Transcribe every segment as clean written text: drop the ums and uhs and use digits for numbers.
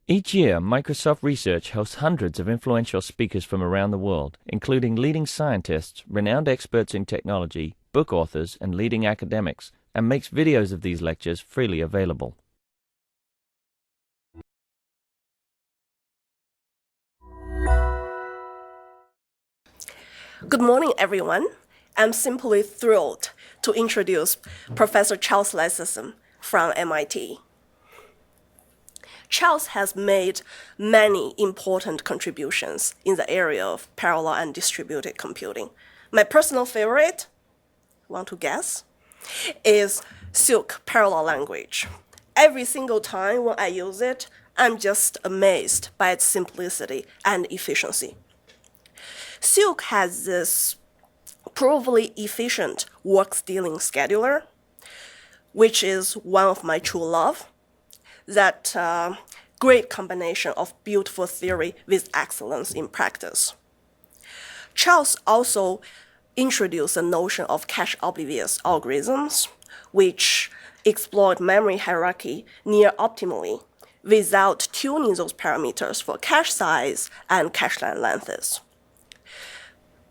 Each year, Microsoft Research hosts hundreds of influential speakers from around the world, including leading scientists, renowned experts in technology, book authors, and leading academics, and makes videos of these lectures freely available. Good morning, everyone. I'm simply thrilled to introduce Professor Charles Lasserson from MIT. Charles has made many important contributions in the area of parallel and distributed computing. My personal favorite, want to guess, is Silk parallel language. Every single time when I use it, I'm just amazed by its simplicity and efficiency. Silk has this provably efficient work-stealing scheduler, which is one of my true love. That great combination of beautiful theory with excellence in practice. Charles also introduced the notion of cache-oblivious algorithms, which exploit memory hierarchy near optimally without tuning those parameters for cache size and cache line lengths.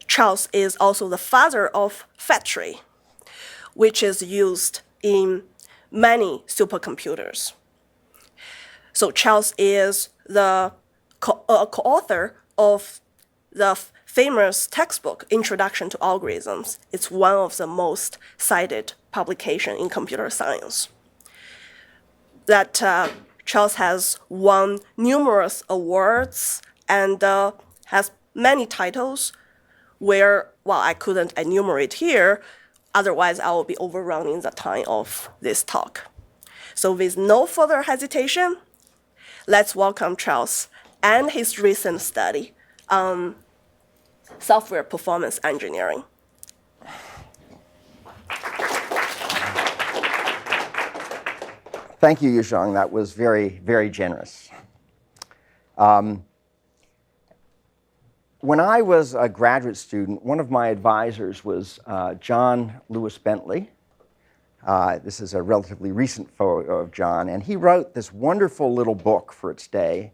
Charles is also the father of fat tree, which is used in many supercomputers. So Charles is the co-author of the famous textbook, Introduction to Algorithms. It's one of the most cited publications in computer science. That Charles has won numerous awards and has many titles where, well, I couldn't enumerate here, otherwise I will be overrunning the time of this talk. So with no further hesitation, let's welcome Charles and his recent study on software performance engineering. Thank you, Yuzhong. That was very, very generous. When I was a graduate student, one of my advisors was Jon Louis Bentley. This is a relatively recent photo of John, and he wrote this wonderful little book for its day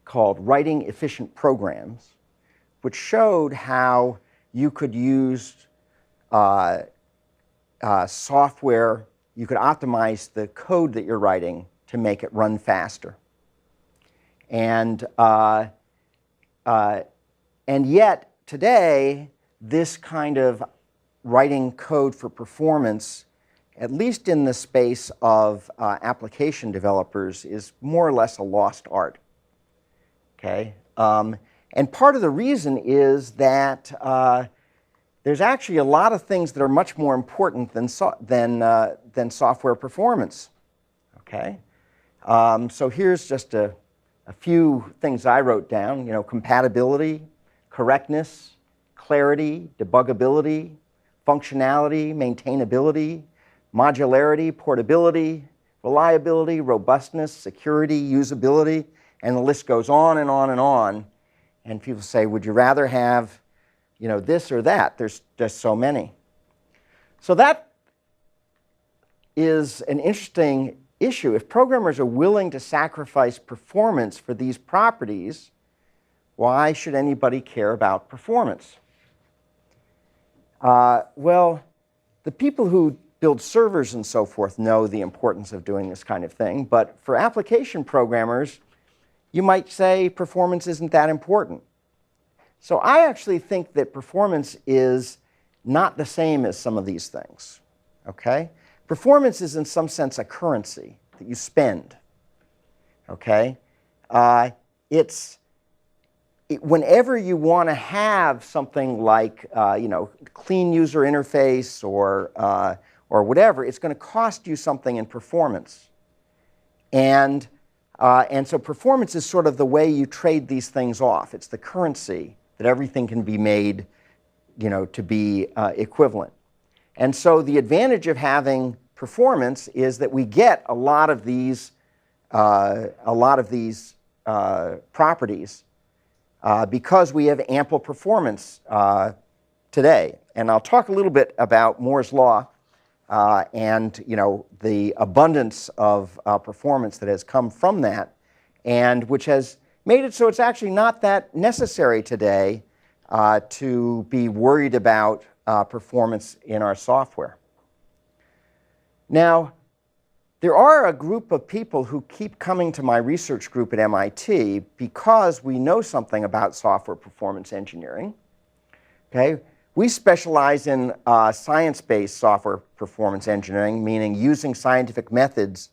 called Writing Efficient Programs, which showed how you could use software, you could optimize the code that you're writing to make it run faster. And yet, today, this kind of writing code for performance, at least in the space of application developers, is more or less a lost art. Okay? And part of the reason is that there's actually a lot of things that are much more important than software performance. Okay? So here's just a few things I wrote down. You know, compatibility, correctness, clarity, debuggability, functionality, maintainability, modularity, portability, reliability, robustness, security, usability, and the list goes on and on and on. And people say, would you rather have, you know, this or that? There's just so many. So that is an interesting issue. If programmers are willing to sacrifice performance for these properties, why should anybody care about performance? Well, the people who build servers and so forth know the importance of doing this kind of thing. But for application programmers, you might say performance isn't that important. So I actually think that performance is not the same as some of these things. Okay? Performance is in some sense a currency that you spend. Okay? Whenever you want to have something like you know, clean user interface or whatever, it's going to cost you something in performance. And so performance is sort of the way you trade these things off. It's the currency that everything can be made, you know, to be equivalent. And so the advantage of having performance is that we get a lot of these properties because we have ample performance today. And I'll talk a little bit about Moore's law and, you know, the abundance of performance that has come from that, and which has made it so it's actually not that necessary today to be worried about performance in our software. Now, there are a group of people who keep coming to my research group at MIT because we know something about software performance engineering. Okay? We specialize in science-based software performance engineering, meaning using scientific methods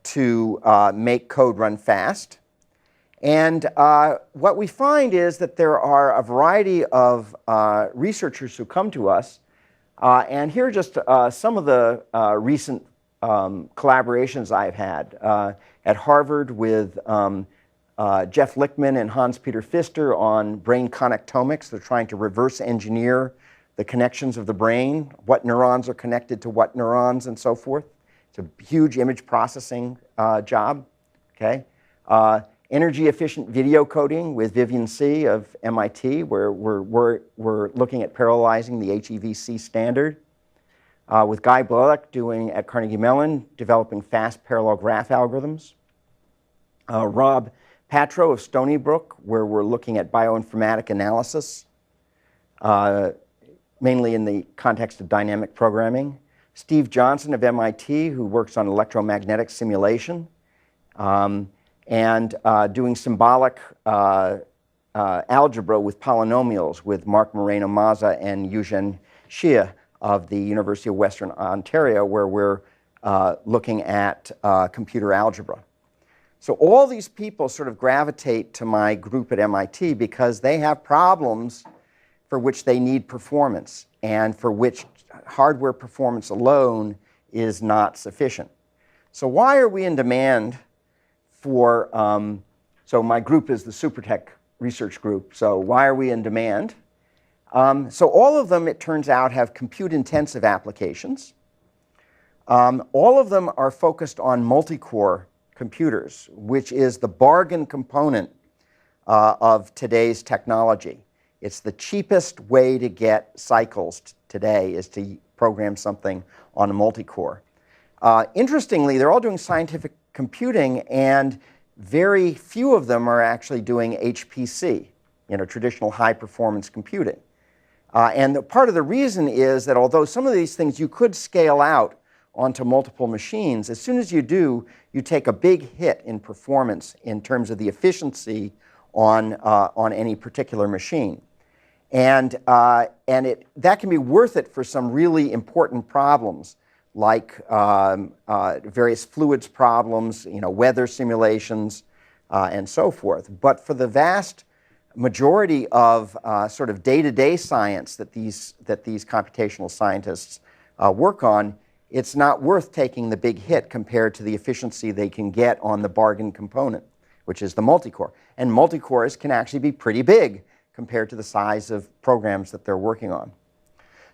to make code run fast. And what we find is that there are a variety of researchers who come to us. And here are just some of the recent collaborations I've had at Harvard with Jeff Lichtman and Hans-Peter Pfister on brain connectomics. They're trying to reverse engineer the connections of the brain, what neurons are connected to what neurons, and so forth. It's a huge image processing job. Okay? Energy efficient video coding with Vivian C. of MIT, where we're looking at parallelizing the HEVC standard. With Guy Blalock doing at Carnegie Mellon, developing fast parallel graph algorithms. Rob Patro of Stony Brook, where we're looking at bioinformatic analysis, mainly in the context of dynamic programming. Steve Johnson of MIT, who works on electromagnetic simulation, and doing symbolic algebra with polynomials with Mark Moreno-Maza and Eugene Xie of the University of Western Ontario, where we're looking at computer algebra. So all these people sort of gravitate to my group at MIT because they have problems for which they need performance and for which hardware performance alone is not sufficient. So why are we in demand for, so my group is the Supertech research group, so why are we in demand? So all of them, it turns out, have compute-intensive applications. All of them are focused on multicore computers, which is the bargain component of today's technology. It's the cheapest way to get cycles today is to program something on a multicore. Interestingly, they're all doing scientific computing, and very few of them are actually doing HPC, traditional high-performance computing. And part of the reason is that although some of these things you could scale out onto multiple machines, as soon as you do, you take a big hit in performance in terms of the efficiency on any particular machine. And that can be worth it for some really important problems, like various fluids problems, weather simulations, and so forth. But for the vast majority of sort of day-to-day science that these computational scientists work on, it's not worth taking the big hit compared to the efficiency they can get on the bargain component, which is the multicore. And multicores can actually be pretty big compared to the size of programs that they're working on.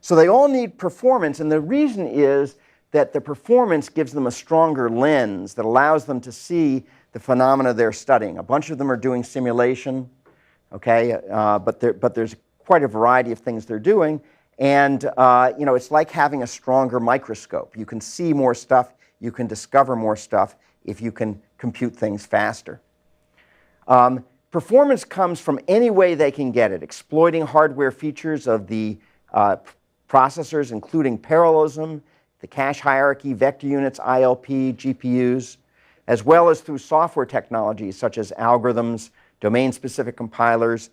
So they all need performance, and the reason is that the performance gives them a stronger lens that allows them to see the phenomena they're studying. A bunch of them are doing simulation, okay, but there's quite a variety of things they're doing. And it's like having a stronger microscope. You can see more stuff, you can discover more stuff if you can compute things faster. Performance comes from any way they can get it, exploiting hardware features of the processors, including parallelism, the cache hierarchy, vector units, ILP, GPUs, as well as through software technologies such as algorithms, domain-specific compilers,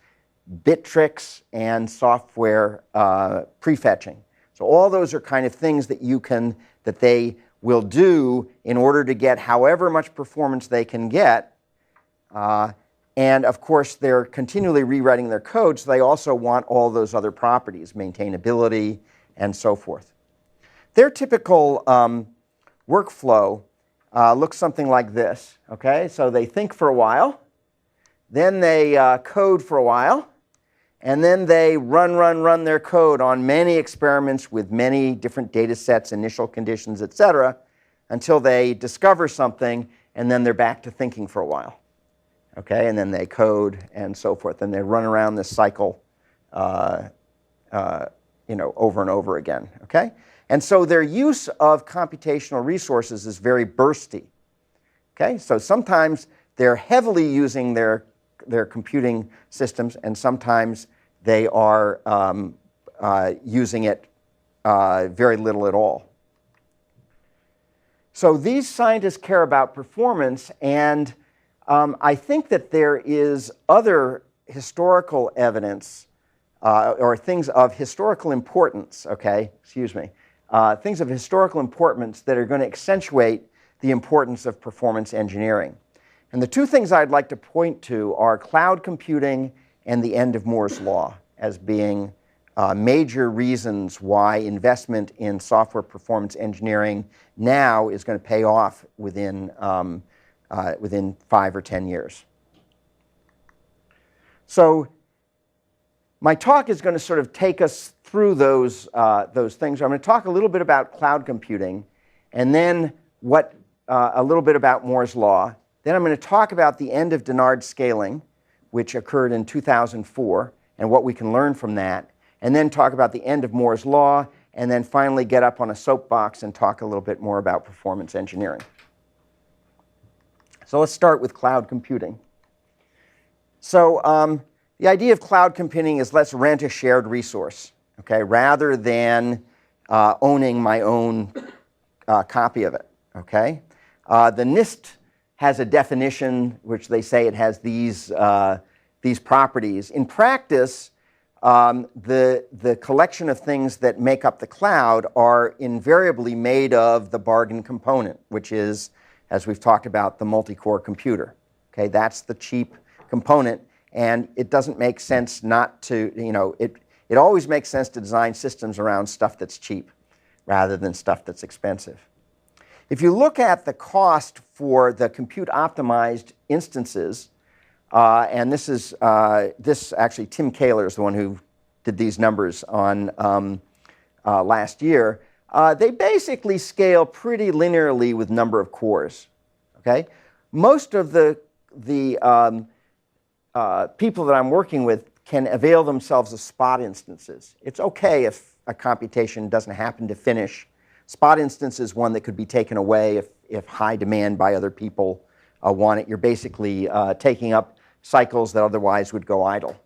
bit tricks, and software prefetching. So all those are kind of things that they will do in order to get however much performance they can get. And of course, they're continually rewriting their code, so they also want all those other properties, maintainability, and so forth. Their typical workflow looks something like this. Okay, so they think for a while, then they code for a while, and then they run their code on many experiments with many different data sets, initial conditions, etc., until they discover something, and then they're back to thinking for a while. Okay, and then they code and so forth, and they run around this cycle, over and over again. Okay, and so their use of computational resources is very bursty. Okay, so sometimes they're heavily using their computing systems, and sometimes they are using it very little at all. So these scientists care about performance, and I think that there is other historical evidence or things of historical importance, things of historical importance that are going to accentuate the importance of performance engineering. And the two things I'd like to point to are cloud computing and the end of Moore's law as being major reasons why investment in software performance engineering now is going to pay off within 5 or 10 years. So my talk is going to sort of take us through those things. I'm going to talk a little bit about cloud computing, and then a little bit about Moore's law. Then I'm going to talk about the end of Dennard scaling, which occurred in 2004, and what we can learn from that. And then talk about the end of Moore's law, and then finally get up on a soapbox and talk a little bit more about performance engineering. So let's start with cloud computing. So the idea of cloud computing is let's rent a shared resource, rather than owning my own copy of it. The NIST has a definition which they say it has these properties. In practice, the collection of things that make up the cloud are invariably made of the bargain component, which is, as we've talked about, the multi-core computer. That's the cheap component, and it doesn't make sense not to, it always makes sense to design systems around stuff that's cheap rather than stuff that's expensive. If you look at the cost for the compute optimized instances, and this actually Tim Kaler is the one who did these numbers on last year. They basically scale pretty linearly with number of cores. Most of the people that I'm working with can avail themselves of spot instances. It's okay if a computation doesn't happen to finish. Spot instance is one that could be taken away if high demand by other people want it. You're basically taking up cycles that otherwise would go idle.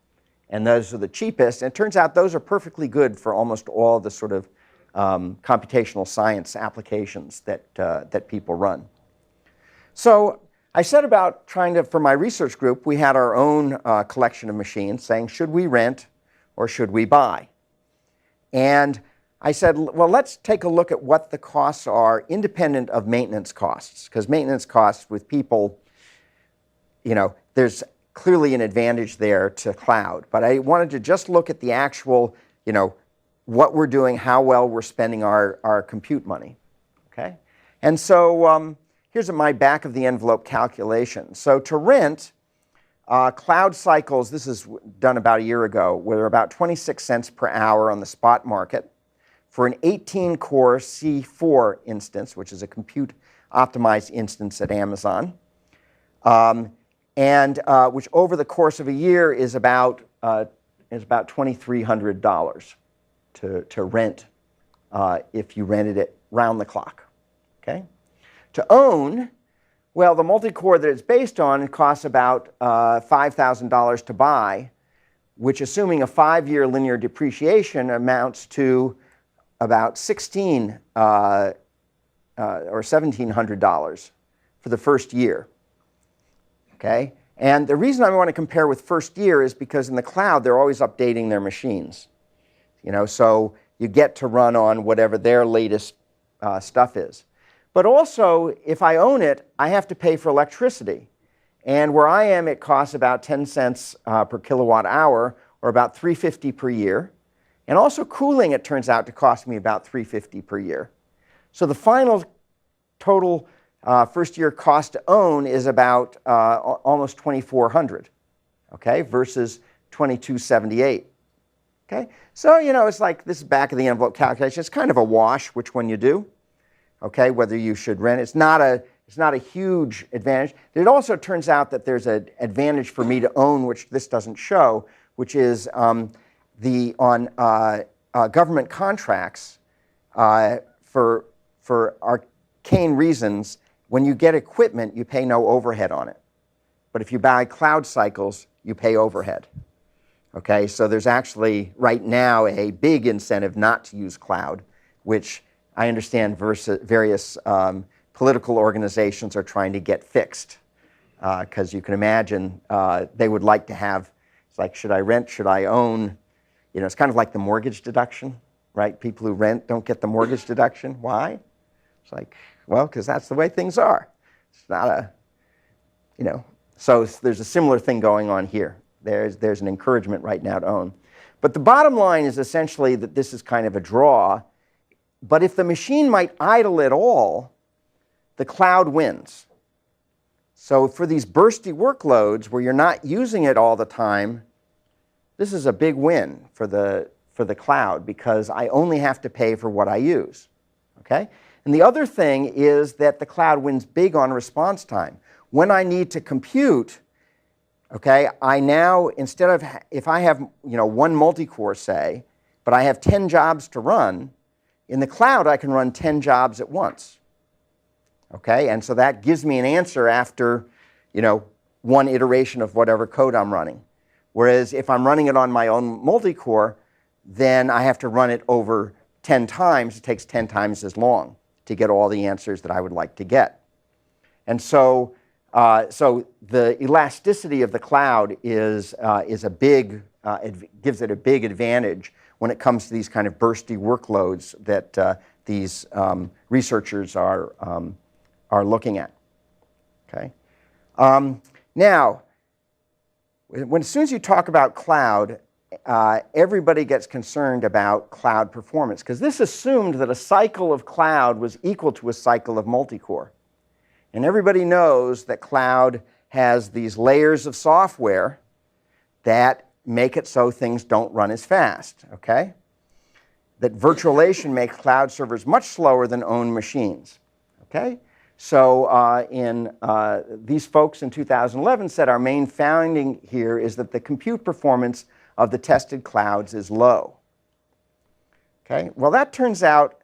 And those are the cheapest. And it turns out those are perfectly good for almost all the sort of computational science applications that people run. So I set about trying to, for my research group, we had our own collection of machines saying, should we rent or should we buy? And I said, well, let's take a look at what the costs are independent of maintenance costs. Because maintenance costs with people, there's clearly an advantage there to cloud. But I wanted to just look at the actual, what we're doing, how well we're spending our compute money. And so here's my back of the envelope calculation. So to rent, cloud cycles, this is done about a year ago, were about 26 cents per hour on the spot market. For an 18-core C4 instance, which is a compute-optimized instance at Amazon, and which over the course of a year is about $2,300 to rent if you rented it round the clock. To own, well, the multi-core that it's based on costs about $5,000 to buy, which, assuming a 5-year linear depreciation, amounts to about $1,600 or $1,700 for the first year. And the reason I want to compare with first year is because in the cloud they're always updating their machines. So you get to run on whatever their latest stuff is. But also, if I own it, I have to pay for electricity. And where I am, it costs about 10 cents per kilowatt hour, or about $3.50 per year. And also cooling, it turns out, to cost me about $3.50 per year. So the final total first-year cost to own is about almost $2,400, versus $2,278. So it's like this back-of-the-envelope calculation. It's kind of a wash which one you do. Whether you should rent. It's not a huge advantage. It also turns out that there's an advantage for me to own, which this doesn't show, which is on government contracts for arcane reasons. When you get equipment, you pay no overhead on it. but if you buy cloud cycles, you pay overhead. Okay, so there's actually right now a big incentive not to use cloud, which I understand various political organizations are trying to get fixed. Because you can imagine they would like to have, it's like, should I rent, should I own? You know, it's kind of like the mortgage deduction, right? People who rent don't get the mortgage deduction. Why? It's like, well, because that's the way things are. It's not a, you know, so there's a similar thing going on here. There's an encouragement right now to own. But the bottom line is essentially that this is kind of a draw. But if the machine might idle at all, the cloud wins. So for these bursty workloads where you're not using it all the time, this is a big win for the cloud because I only have to pay for what I use. Okay? And the other thing is that the cloud wins big on response time. When I need to compute, okay, I now, instead of, if I have, you know, one multicore, say, but I have 10 jobs to run, in the cloud I can run 10 jobs at once. Okay, and so that gives me an answer after, you know, one iteration of whatever code I'm running. Whereas if I'm running it on my own multicore, then I have to run it over 10 times. It takes 10 times as long to get all the answers that I would like to get. And so, so the elasticity of the cloud is a big, it gives it a big advantage when it comes to these kind of bursty workloads that these researchers are looking at. Okay. Now, as soon as you talk about cloud, everybody gets concerned about cloud performance because this assumed that a cycle of cloud was equal to a cycle of multicore. And everybody knows that cloud has these layers of software that make it so things don't run as fast. Okay? That virtualization makes cloud servers much slower than owned machines. Okay? So these folks in 2011 said our main finding here is that the compute performance of the tested clouds is low. Okay? Well, that turns out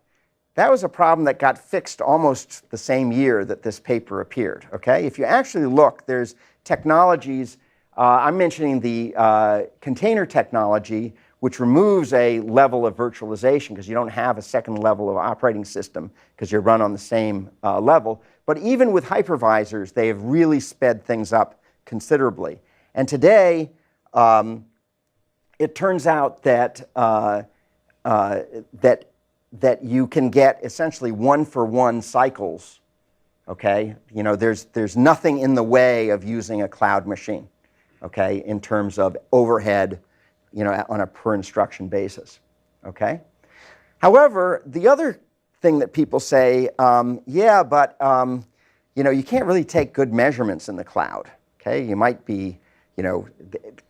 that was a problem that got fixed almost the same year that this paper appeared. Okay? If you actually look, there's technologies. I'm mentioning the container technology, which removes a level of virtualization because you don't have a second level of operating system because you run on the same level. But even with hypervisors, they have really sped things up considerably. And today, it turns out that, that you can get essentially one-for-one cycles. Okay? You know, there's nothing in the way of using a cloud machine, okay, in terms of overhead, you know, on a per instruction basis. Okay? However, the other thing that people say, yeah, but you know, you can't really take good measurements in the cloud. Okay? You might be, you know,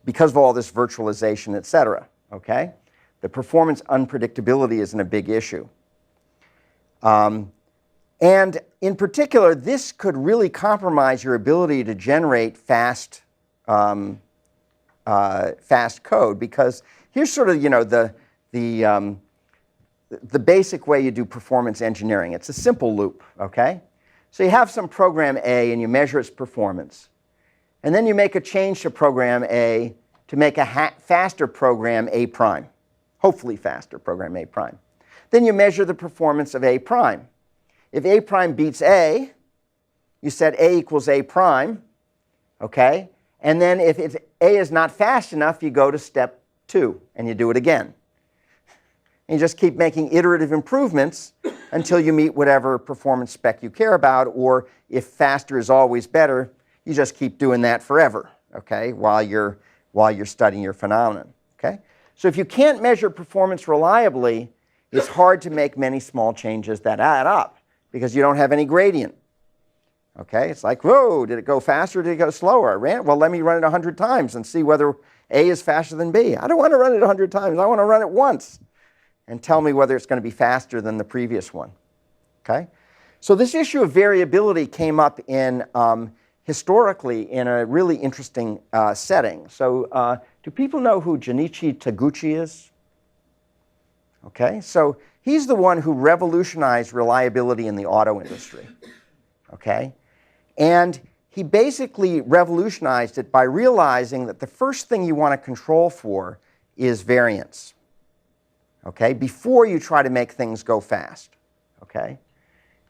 because of all this virtualization, et cetera. Okay? The performance unpredictability isn't a big issue. And in particular, this could really compromise your ability to generate fast code because here's sort of, you know, the basic way you do performance engineering. It's a simple loop, okay? So you have some program A and you measure its performance. And then you make a change to program A to make a faster program A prime, hopefully faster program A prime. Then you measure the performance of A prime. If A prime beats A, you set A equals A prime, okay? And then if A is not fast enough, you go to step 2 and you do it again. And you just keep making iterative improvements until you meet whatever performance spec you care about, or if faster is always better, you just keep doing that forever, okay, while you're studying your phenomenon, okay? So if you can't measure performance reliably, it's hard to make many small changes that add up because you don't have any gradient. Okay, it's like, whoa, did it go faster or did it go slower? Well, let me run it 100 times and see whether A is faster than B. I don't want to run it 100 times. I want to run it once and tell me whether it's going to be faster than the previous one. Okay? So this issue of variability came up in historically in a really interesting setting. So do people know who Junichi Taguchi is? Okay, so he's the one who revolutionized reliability in the auto industry. Okay? And he basically revolutionized it by realizing that the first thing you want to control for is variance, okay, before you try to make things go fast, okay?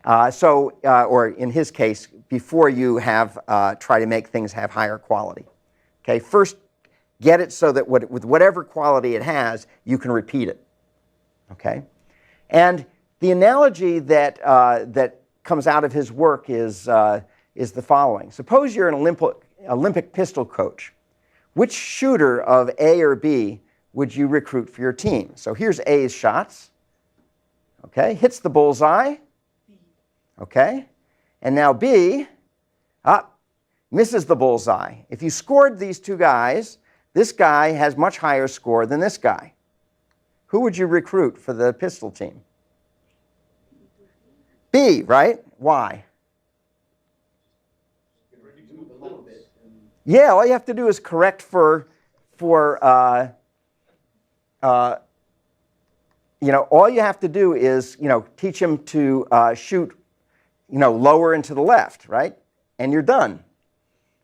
Or in his case, before you have try to make things have higher quality, okay? First, get it so that with whatever quality it has, you can repeat it, okay? And the analogy that, that comes out of his work is the following. Suppose you're an Olympic pistol coach. Which shooter of A or B would you recruit for your team? So here's A's shots. Okay, hits the bullseye. Okay, and now B misses the bullseye. If you scored these two guys, this guy has much higher score than this guy. Who would you recruit for the pistol team? B, right? Why? Yeah, all you have to do is correct for all you have to do is, teach him to shoot, lower and to the left, right? And you're done.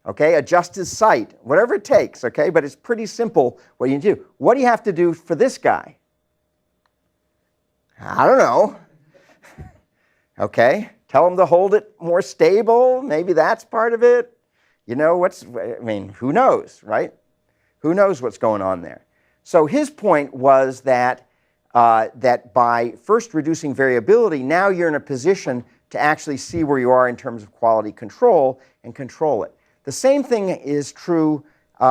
Okay, adjust his sight, whatever it takes, okay? But it's pretty simple what you do. What do you have to do for this guy? I don't know. Okay, tell him to hold it more stable. Maybe that's part of it. Who knows, right? Who knows what's going on there? So his point was that, that by first reducing variability, now you're in a position to actually see where you are in terms of quality control and control it. The same thing is true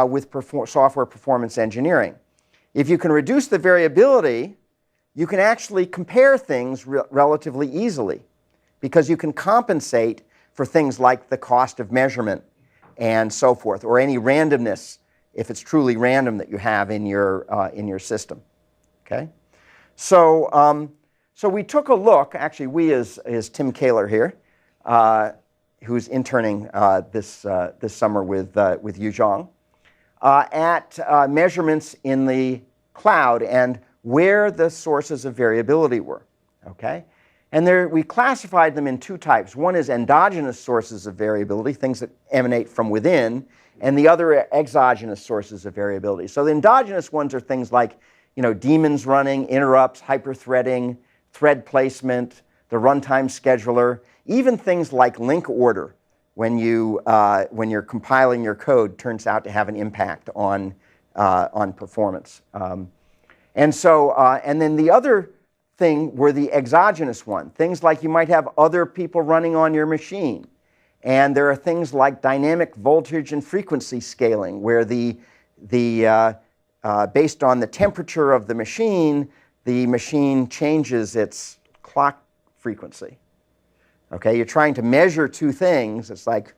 with software performance engineering. If you can reduce the variability, you can actually compare things relatively easily because you can compensate for things like the cost of measurement and so forth, or any randomness, if it's truly random, that you have in your system. Okay, so we took a look. Actually, we is Tim Kaler here, who's interning this summer with Yu Zhang, at measurements in the cloud and where the sources of variability were. Okay. And we classified them in two types. One is endogenous sources of variability, things that emanate from within, and the other are exogenous sources of variability. So the endogenous ones are things like, daemons running, interrupts, hyperthreading, thread placement, the runtime scheduler, even things like link order when you're compiling your code turns out to have an impact on performance. And then the other thing were the exogenous one, things like you might have other people running on your machine. And there are things like dynamic voltage and frequency scaling, where based on the temperature of the machine changes its clock frequency. Okay, you're trying to measure two things. It's like,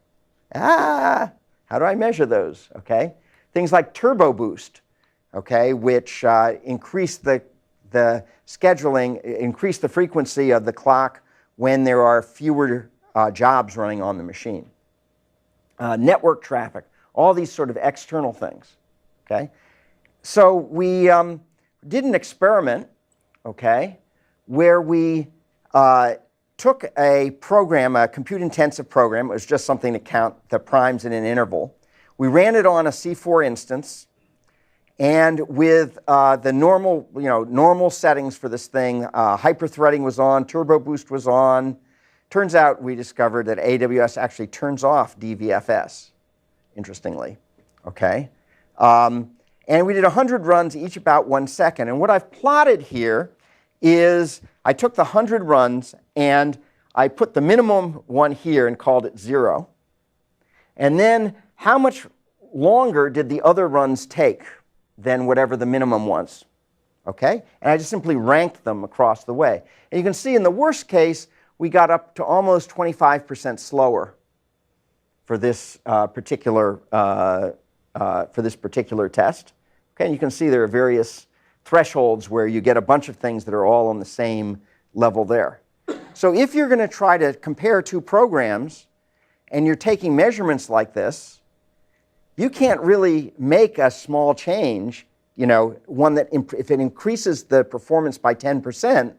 how do I measure those? Okay, things like turbo boost, okay, which increase the scheduling, increase the frequency of the clock when there are fewer jobs running on the machine. Network traffic, all these sort of external things, okay? So we did an experiment, okay, where we took a program, a compute-intensive program. It was just something to count the primes in an interval. We ran it on a C4 instance, and with the normal settings for this thing, hyperthreading was on, turbo boost was on. Turns out we discovered that AWS actually turns off DVFS, interestingly, okay? And we did 100 runs, each about 1 second. And what I've plotted here is I took the 100 runs and I put the minimum one here and called it 0. And then how much longer did the other runs take than whatever the minimum was, okay? And I just simply ranked them across the way. And you can see in the worst case, we got up to almost 25% slower for this particular test. Okay, and you can see there are various thresholds where you get a bunch of things that are all on the same level there. So if you're going to try to compare two programs and you're taking measurements like this, you can't really make a small change, one that if it increases the performance by 10%,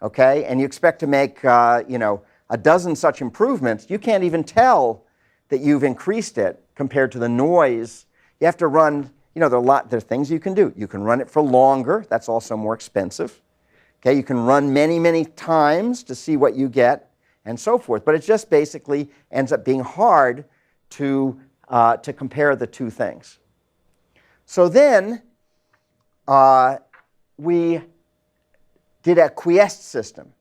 okay, and you expect to make, a dozen such improvements, you can't even tell that you've increased it compared to the noise, you have to run, there are things you can do. You can run it for longer. That's also more expensive. Okay, you can run many, many times to see what you get, and so forth. But it just basically ends up being hard to compare the two things. So then we did a quiesced system.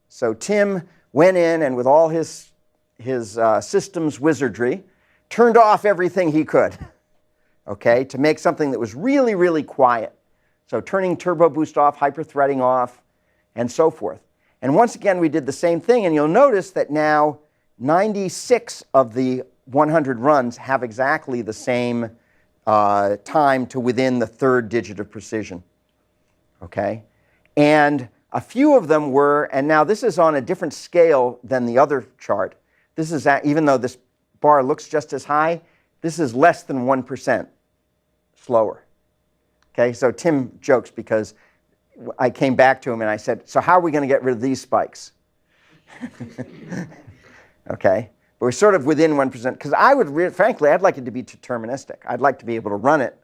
So Tim went in and with all his systems wizardry, turned off everything he could, okay, to make something that was really, really quiet. So turning turbo boost off, hyper-threading off, and so forth. And once again, we did the same thing, and you'll notice that now 96 of the 100 runs have exactly the same time to within the third digit of precision, okay? And a few of them were, and now this is on a different scale than the other chart. This is, even though this bar looks just as high, this is less than 1% slower. Okay, so Tim jokes because I came back to him and I said, so how are we going to get rid of these spikes? Okay, but we're sort of within 1%, because I would, frankly, I'd like it to be deterministic. I'd like to be able to run it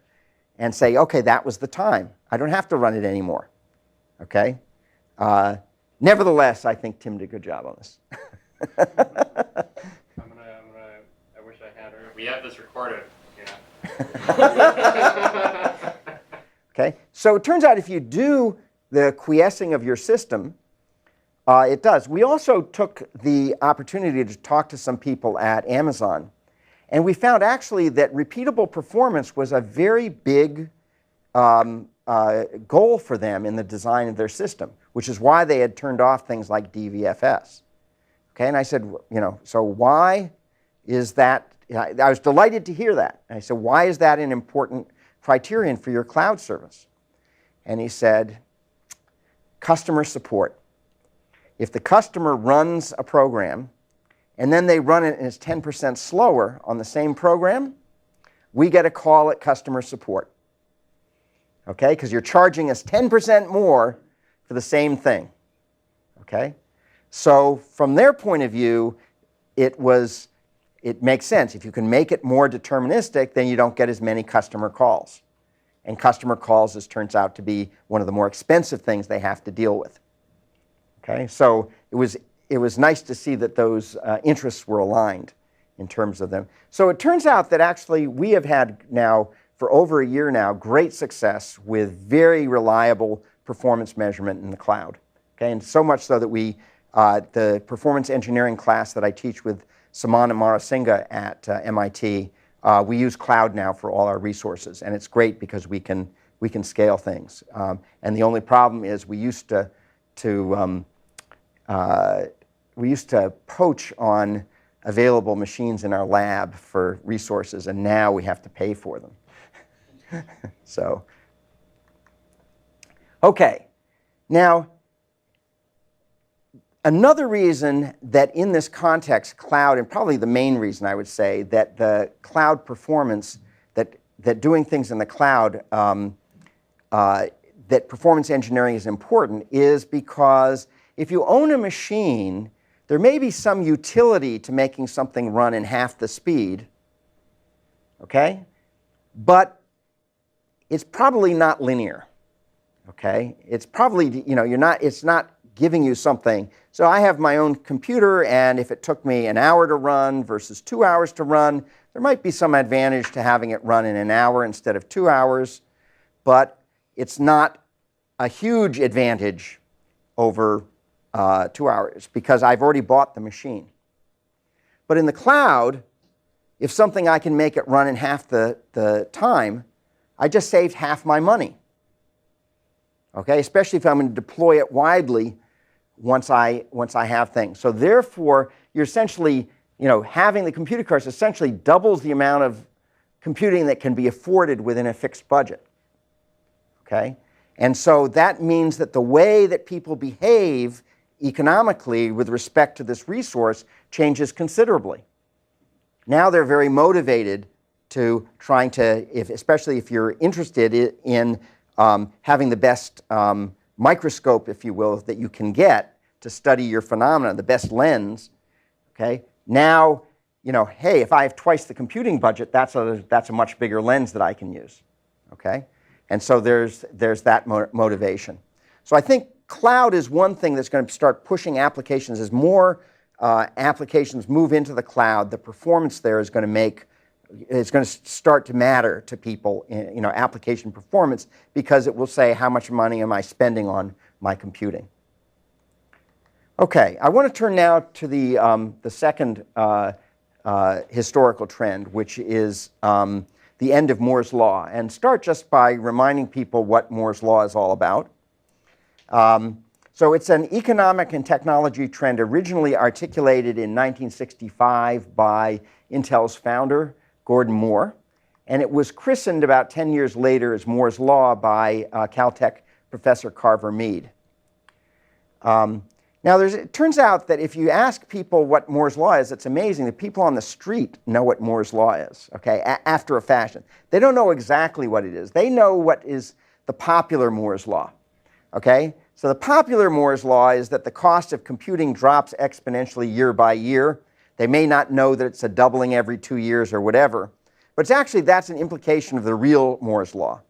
and say, okay, that was the time. I don't have to run it anymore. Okay? Nevertheless, I think Tim did a good job on this. I wish I had her. We have this recorded. Yeah. Okay, so it turns out if you do the quiescing of your system, it does. We also took the opportunity to talk to some people at Amazon, and we found actually that repeatable performance was a very big goal for them in the design of their system, which is why they had turned off things like DVFS. Okay, and I said, so why is that? I was delighted to hear that. And I said, why is that an important criterion for your cloud service? And he said, customer support. If the customer runs a program and then they run it and it's 10% slower on the same program, we get a call at customer support. Okay, because you're charging us 10% more for the same thing. Okay, so from their point of view, it makes sense. If you can make it more deterministic, then you don't get as many customer calls. And customer calls, as turns out to be one of the more expensive things they have to deal with. Okay, so it was nice to see that those interests were aligned in terms of them. So it turns out that actually we have had now, for over a year now, great success with very reliable performance measurement in the cloud. Okay, and so much so that the performance engineering class that I teach with Saman and Marasinghe at MIT, we use cloud now for all our resources, and it's great because we can scale things. And the only problem is we used to poach on available machines in our lab for resources, and now we have to pay for them. So, okay, now another reason that in this context, cloud, and probably the main reason I would say that the cloud performance, that doing things in the cloud, that performance engineering is important, is because if you own a machine, there may be some utility to making something run in half the speed, okay? But it's probably not linear, okay? It's probably, it's not giving you something. So I have my own computer, and if it took me an hour to run versus 2 hours to run, there might be some advantage to having it run in an hour instead of 2 hours, but it's not a huge advantage over 2 hours because I've already bought the machine. But in the cloud, if something I can make it run in half the time, I just saved half my money. Okay, especially if I'm going to deploy it widely once I have things. So therefore, you're essentially, having the computer cards essentially doubles the amount of computing that can be afforded within a fixed budget. Okay, and so that means that the way that people behave economically with respect to this resource changes considerably. Now they're very motivated to trying to, especially if you're interested in having the best microscope, if you will, that you can get to study your phenomena, the best lens, okay? Now, hey, if I have twice the computing budget, that's a much bigger lens that I can use, okay? And so there's that motivation. So I think cloud is one thing that's going to start pushing applications. As more applications move into the cloud, the performance there is going to start to matter to people in application performance, because it will say how much money am I spending on my computing. Okay, I want to turn now to the second historical trend, which is the end of Moore's Law, and start just by reminding people what Moore's Law is all about. So it's an economic and technology trend originally articulated in 1965 by Intel's founder, Gordon Moore, and it was christened about 10 years later as Moore's Law by Caltech professor Carver Mead. Now, it turns out that if you ask people what Moore's Law is, it's amazing that people on the street know what Moore's Law is, okay, after a fashion. They don't know exactly what it is. They know what is the popular Moore's Law, okay? So the popular Moore's Law is that the cost of computing drops exponentially year by year. They may not know that it's a doubling every 2 years or whatever, but that's an implication of the real Moore's Law.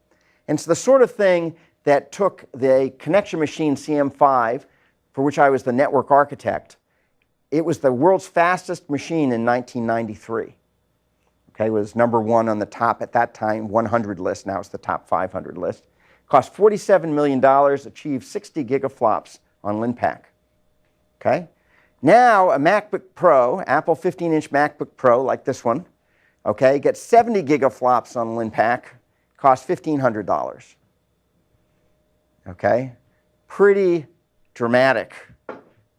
And it's the sort of thing that took the connection machine CM5, for which I was the network architect. It was the world's fastest machine in 1993. Okay, it was #1 on the top, at that time, 100 list. Now it's the top 500 list. Cost $47 million, achieved 60 gigaflops on LinPack. Okay? Now a MacBook Pro, Apple 15-inch MacBook Pro, like this one, okay, gets 70 gigaflops on LinPack, costs $1,500. Okay? Pretty dramatic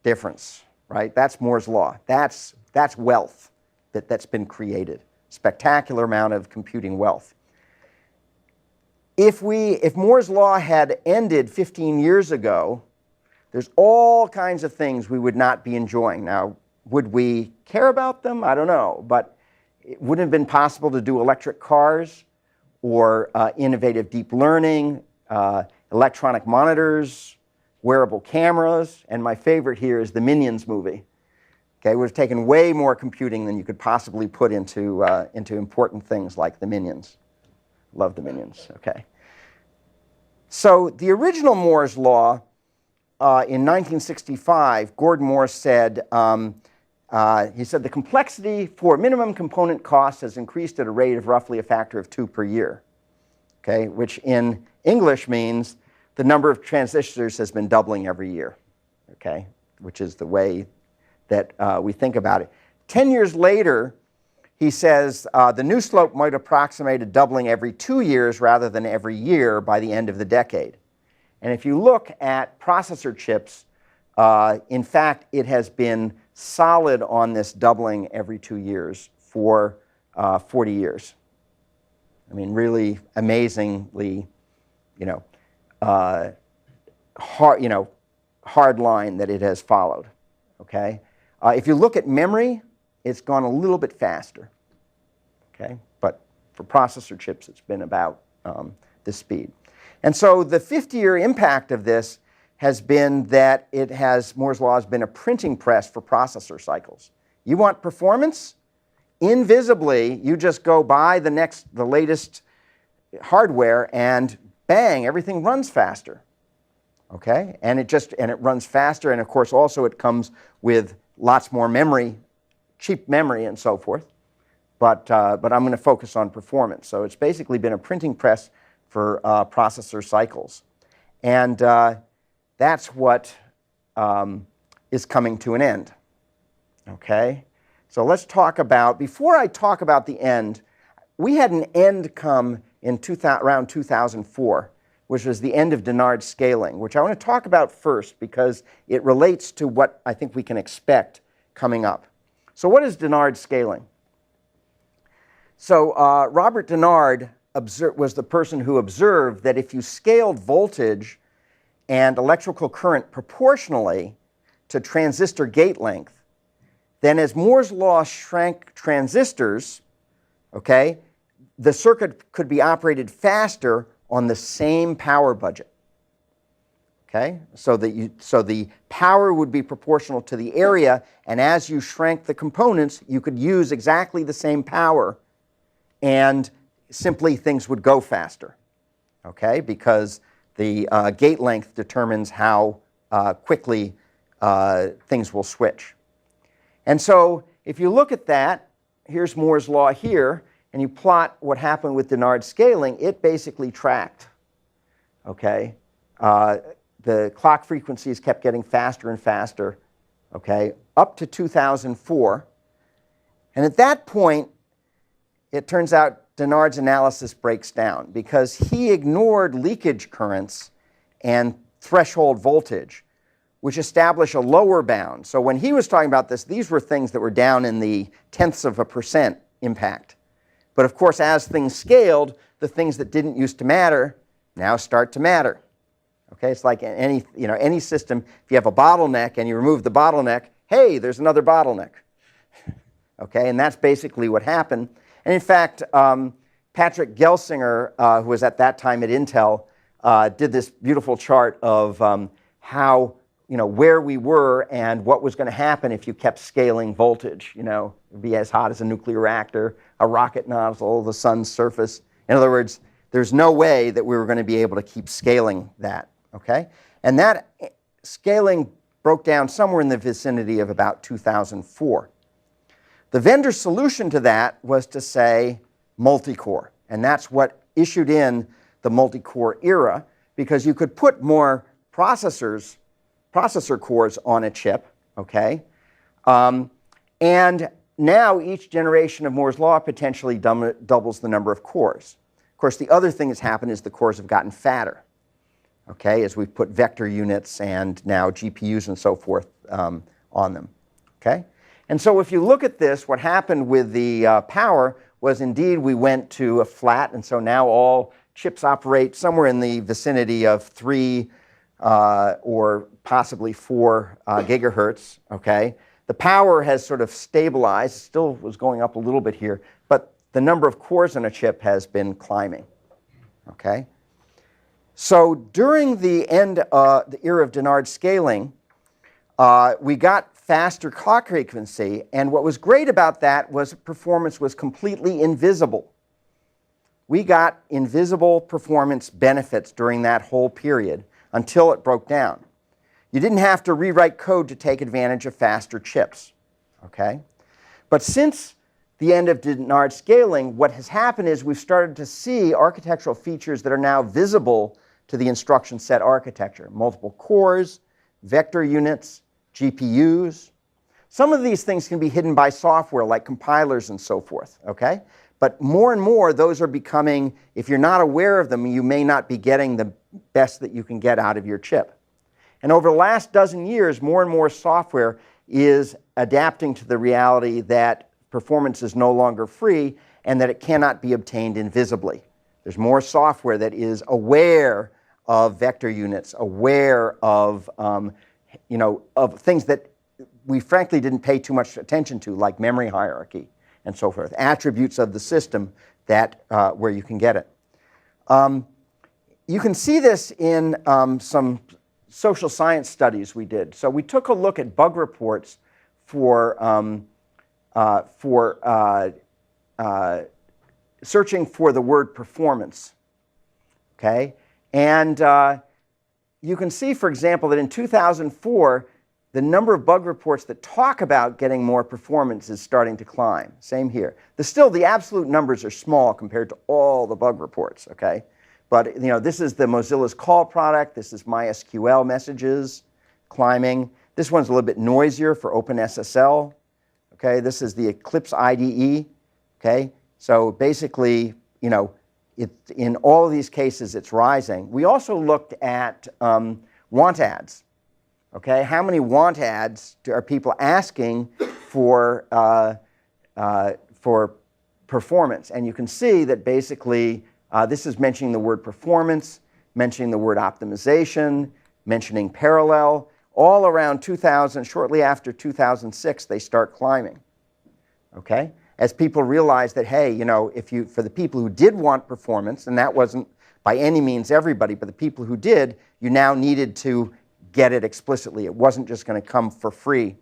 difference, right? That's Moore's Law. That's wealth that's been created. Spectacular amount of computing wealth. If Moore's Law had ended 15 years ago, there's all kinds of things we would not be enjoying. Now, would we care about them? I don't know. But it wouldn't have been possible to do electric cars or innovative deep learning, electronic monitors, wearable cameras, and my favorite here is the Minions movie. Okay, it would have taken way more computing than you could possibly put into important things like the Minions. Love the Minions, okay. So the original Moore's Law in 1965, Gordon Moore said, he said, the complexity for minimum component cost has increased at a rate of roughly a factor of 2 per year, okay, which in English means the number of transistors has been doubling every year, okay, which is the way that we think about it. 10 years later, he says the new slope might approximate a doubling every 2 years rather than every year by the end of the decade. And if you look at processor chips, in fact, it has been solid on this doubling every 2 years for 40 years. I mean, really amazingly, hard line that it has followed. Okay, if you look at memory, it's gone a little bit faster. Okay, but for processor chips, it's been about this speed. And so the 50-year impact of this has been that Moore's Law has been a printing press for processor cycles. You want performance? Invisibly, you just go buy the latest hardware, and bang, everything runs faster. Okay, and it runs faster, and of course also it comes with lots more memory, cheap memory, and so forth. But I'm going to focus on performance. So it's basically been a printing press for processor cycles, and that's what is coming to an end. Okay, so let's talk about, before I talk about the end, we had an end come in around 2004, which was the end of Dennard Scaling, which I want to talk about first because it relates to what I think we can expect coming up. So what is Dennard Scaling? So Robert Dennard was the person who observed that if you scaled voltage and electrical current proportionally to transistor gate length, then as Moore's Law shrank transistors, okay, the circuit could be operated faster on the same power budget. Okay, so the power would be proportional to the area, and as you shrank the components, you could use exactly the same power, and simply things would go faster. Okay, because the gate length determines how quickly things will switch. And so if you look at that, here's Moore's law here, and you plot what happened with Dennard scaling, it basically tracked. Okay. The clock frequencies kept getting faster and faster, okay, up to 2004. And at that point, it turns out Dennard's analysis breaks down because he ignored leakage currents and threshold voltage, which establish a lower bound. So when he was talking about this, these were things that were down in the tenths of a % impact. But of course, as things scaled, the things that didn't used to matter now start to matter. Okay, it's like any system. If you have a bottleneck and you remove the bottleneck, hey, there's another bottleneck. Okay, and that's basically what happened. And in fact, Patrick Gelsinger, who was at that time at Intel, did this beautiful chart of how, where we were and what was going to happen if you kept scaling voltage. It'd be as hot as a nuclear reactor, a rocket nozzle, the sun's surface. In other words, there's no way that we were going to be able to keep scaling that. Okay? And that scaling broke down somewhere in the vicinity of about 2004. The vendor solution to that was to say multicore. And that's what issued in the multicore era, because you could put more processor cores on a chip. Okay? And now each generation of Moore's law potentially doubles the number of cores. Of course, the other thing that's happened is the cores have gotten fatter. Okay, as we've put vector units and now GPUs and so forth on them. Okay, and so if you look at this, what happened with the power was indeed we went to a flat, and so now all chips operate somewhere in the vicinity of 3 or possibly 4 gigahertz. Okay, the power has sort of stabilized, still was going up a little bit here, but the number of cores on a chip has been climbing. Okay. So during the end of the era of Dennard scaling, we got faster clock frequency, and what was great about that was performance was completely invisible. We got invisible performance benefits during that whole period until it broke down. You didn't have to rewrite code to take advantage of faster chips. Okay? But since the end of Dennard scaling, what has happened is we've started to see architectural features that are now visible to the instruction set architecture. Multiple cores, vector units, GPUs. Some of these things can be hidden by software like compilers and so forth, okay? But more and more those are becoming, if you're not aware of them, you may not be getting the best that you can get out of your chip. And over the last dozen years, more and more software is adapting to the reality that performance is no longer free and that it cannot be obtained invisibly. There's more software that is aware of vector units, aware of, of things that we frankly didn't pay too much attention to, like memory hierarchy and so forth, attributes of the system that, where you can get it. You can see this in some social science studies we did. So we took a look at bug reports for searching for the word performance. Okay? And you can see, for example, that in 2004, the number of bug reports that talk about getting more performance is starting to climb. Same here. Still, the absolute numbers are small compared to all the bug reports. Okay? But this is the Mozilla's call product. This is MySQL messages climbing. This one's a little bit noisier for OpenSSL. Okay? This is the Eclipse IDE. Okay? So basically, in all of these cases, it's rising. We also looked at want ads. Okay, how many want ads are people asking for performance? And you can see that basically this is mentioning the word performance, mentioning the word optimization, mentioning parallel. All around 2000, shortly after 2006, they start climbing. Okay. As people realize that, hey, for the people who did want performance, and that wasn't by any means everybody, but the people who did, you now needed to get it explicitly. It wasn't just going to come for free.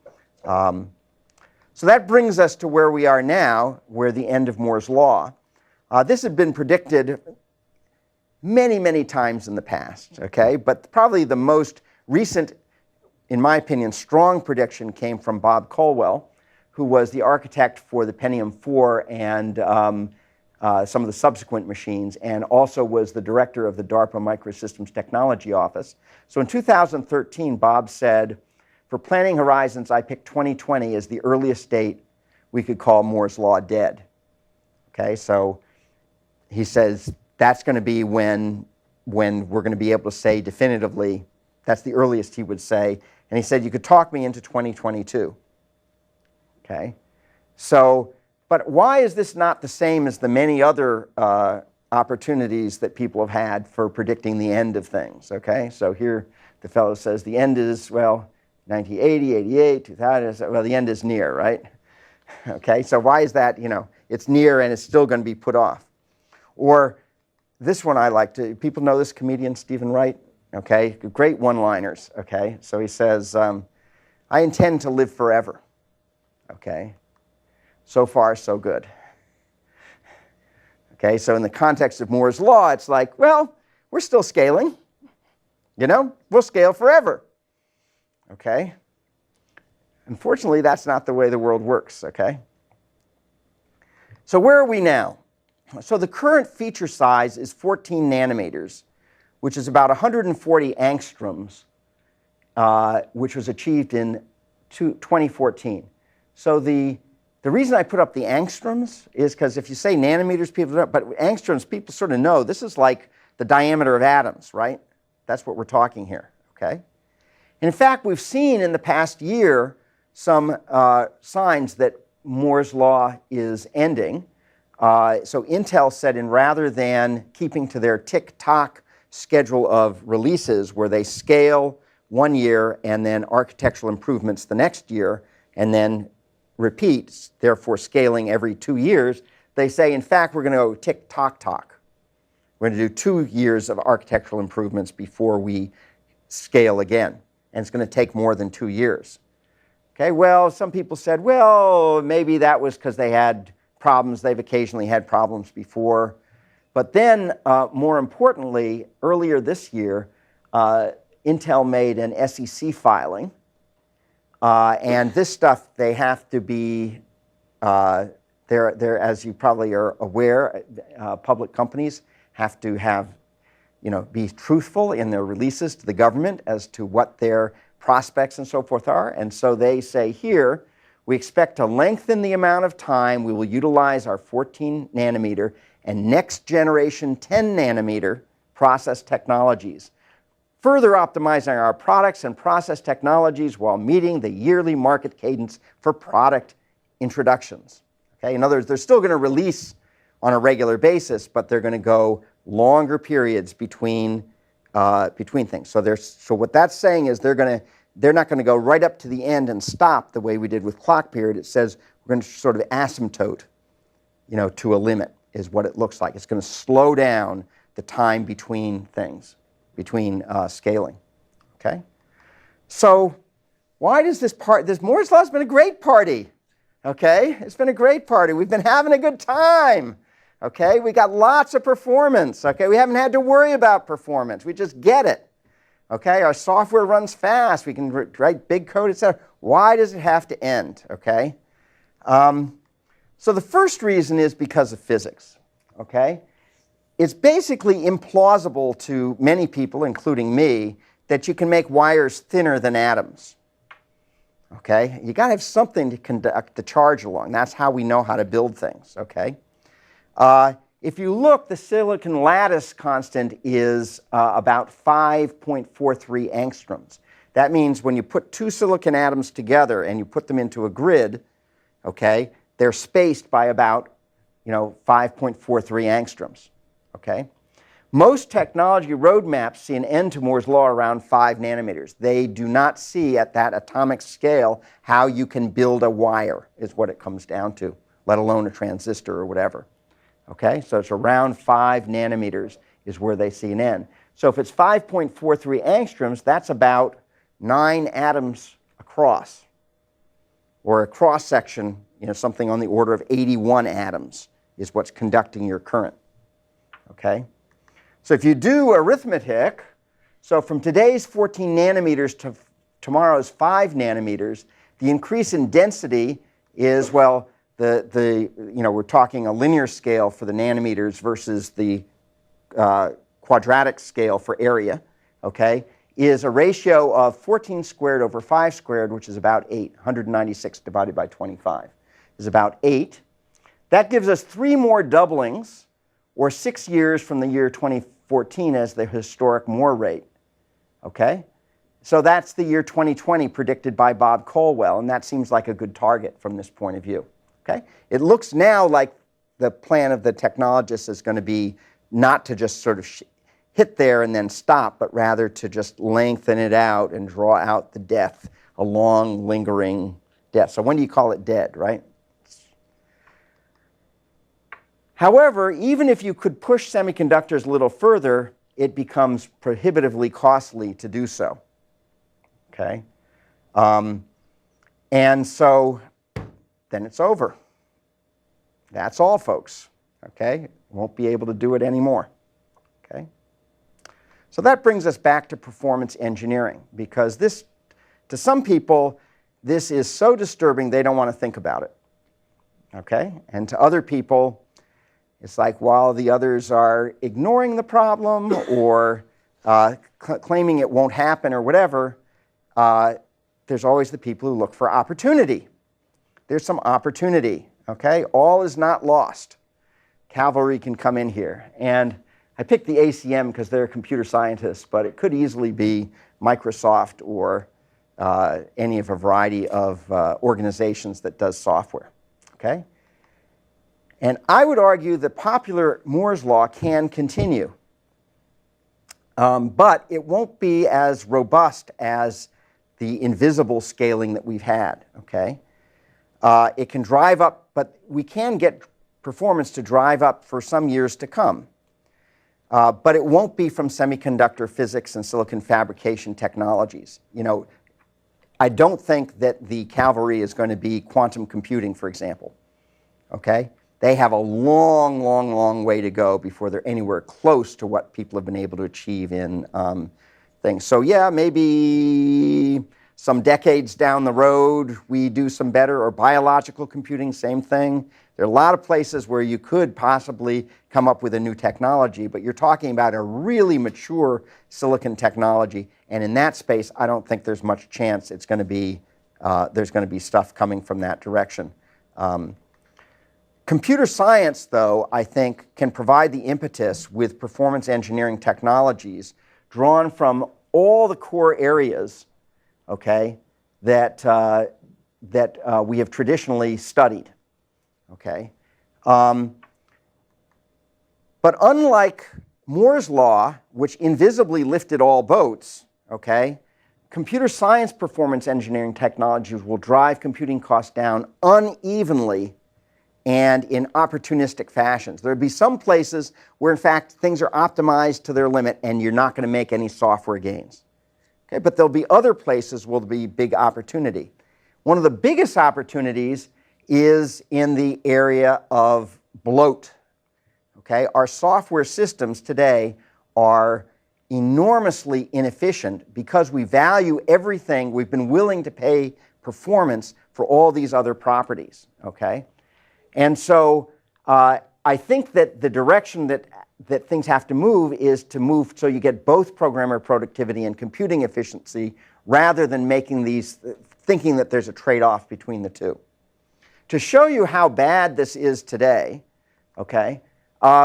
So that brings us to where we are now, where the end of Moore's law. This had been predicted many, many times in the past, okay? But probably the most recent, in my opinion, strong prediction came from Bob Colwell, who was the architect for the Pentium 4 and some of the subsequent machines, and also was the director of the DARPA Microsystems Technology Office. So in 2013, Bob said, for planning horizons, I picked 2020 as the earliest date we could call Moore's law dead. Okay, so he says that's going to be when we're going to be able to say definitively, that's the earliest he would say. And he said you could talk me into 2022. Okay, so, but why is this not the same as the many other opportunities that people have had for predicting the end of things? Okay, so here the fellow says the end is, well, 1980, 88, 2000, well, the end is near, right? Okay, so why is that, it's near and it's still going to be put off? Or this one I like to, people know this comedian, Stephen Wright? Okay, great one-liners, okay? So he says, I intend to live forever, okay? So far, so good. Okay, so in the context of Moore's law, it's like, well, we're still scaling, we'll scale forever. Okay? Unfortunately, that's not the way the world works, okay? So where are we now? So the current feature size is 14 nanometers, which is about 140 angstroms, which was achieved in 2014. So the reason I put up the angstroms is because if you say nanometers, people don't, but angstroms, people sort of know this is like the diameter of atoms, right? That's what we're talking here, okay? In fact, we've seen in the past year some signs that Moore's law is ending. So Intel said rather than keeping to their tick-tock schedule of releases where they scale 1 year and then architectural improvements the next year and then repeat, therefore scaling every 2 years, they say, in fact, we're going to go tick-tock-tock. We're going to do 2 years of architectural improvements before we scale again. And it's going to take more than 2 years. Okay, well, some people said, well, maybe that was because they had problems. They've occasionally had problems before. But then, more importantly, earlier this year, Intel made an SEC filing. And this stuff, they have to be, they're, as you probably are aware, public companies have to have be truthful in their releases to the government as to what their prospects and so forth are. And so they say here, we expect to lengthen the amount of time we will utilize our 14 nanometer and next generation 10 nanometer process technologies, further optimizing our products and process technologies while meeting the yearly market cadence for product introductions. Okay? In other words, they're still going to release on a regular basis, but they're going to go longer periods between things. So what that's saying is they're not going to go right up to the end and stop the way we did with clock period. It says we're going to sort of asymptote, to a limit is what it looks like. It's going to slow down the time between things, between scaling. Okay. So why does this Moore's law has been a great party. Okay, it's been a great party. We've been having a good time. Okay, we got lots of performance. Okay, we haven't had to worry about performance. We just get it. Okay, our software runs fast. We can write big code, etc. Why does it have to end? Okay, so the first reason is because of physics. Okay, it's basically implausible to many people, including me, that you can make wires thinner than atoms. Okay, you got to have something to conduct the charge along. That's how we know how to build things. Okay. If you look, the silicon lattice constant is about 5.43 angstroms. That means when you put two silicon atoms together and you put them into a grid, okay, they're spaced by about 5.43 angstroms. Okay? Most technology roadmaps see an end to Moore's law around 5 nanometers. They do not see at that atomic scale how you can build a wire, is what it comes down to, let alone a transistor or whatever. Okay, so it's around 5 nanometers is where they see an N. So if it's 5.43 angstroms, that's about 9 atoms across, or a cross section, something on the order of 81 atoms is what's conducting your current. Okay? So if you do arithmetic, so from today's 14 nanometers to tomorrow's 5 nanometers, the increase in density is, well, we're talking a linear scale for the nanometers versus the quadratic scale for area, okay, is a ratio of 14 squared over 5 squared, which is about 8. 196 divided by 25 is about 8. That gives us 3 more doublings, or 6 years from the year 2014 as the historic Moore rate, okay? So that's the year 2020 predicted by Bob Colwell, and that seems like a good target from this point of view. Okay? It looks now like the plan of the technologists is going to be not to just sort of hit there and then stop, but rather to just lengthen it out and draw out the death, a long, lingering death. So when do you call it dead, right? However, even if you could push semiconductors a little further, it becomes prohibitively costly to do so. Okay? And so then it's over. That's all, folks. Okay? Won't be able to do it anymore. Okay? So that brings us back to performance engineering, because this, to some people, this is so disturbing they don't want to think about it. Okay? And to other people, it's like while the others are ignoring the problem or claiming it won't happen or whatever, there's always the people who look for opportunity. There's some opportunity, okay? All is not lost. Cavalry can come in here. And I picked the ACM because they're computer scientists, but it could easily be Microsoft or any of a variety of organizations that does software, okay? And I would argue that popular Moore's law can continue, but it won't be as robust as the invisible scaling that we've had, okay? It can drive up, but we can get performance to drive up for some years to come. But it won't be from semiconductor physics and silicon fabrication technologies. I don't think that the cavalry is going to be quantum computing, for example, okay? They have a long, long, long way to go before they're anywhere close to what people have been able to achieve in things. So yeah, maybe some decades down the road we do some better, or biological computing, same thing. There are a lot of places where you could possibly come up with a new technology, but you're talking about a really mature silicon technology, and in that space I don't think there's much chance it's going to be, there's going to be stuff coming from that direction. Computer science, though, I think, can provide the impetus with performance engineering technologies drawn from all the core areas, okay, that we have traditionally studied, okay. But unlike Moore's law, which invisibly lifted all boats, okay, computer science performance engineering technologies will drive computing costs down unevenly and in opportunistic fashions. There will be some places where, in fact, things are optimized to their limit and you're not going to make any software gains. Okay, but there'll be other places where there'll be big opportunity. One of the biggest opportunities is in the area of bloat. Okay, our software systems today are enormously inefficient because we value everything. We've been willing to pay performance for all these other properties. Okay. And so I think that the direction that things have to move is to move so you get both programmer productivity and computing efficiency, rather than making these, thinking that there's a trade-off between the two. To show you how bad this is today, okay,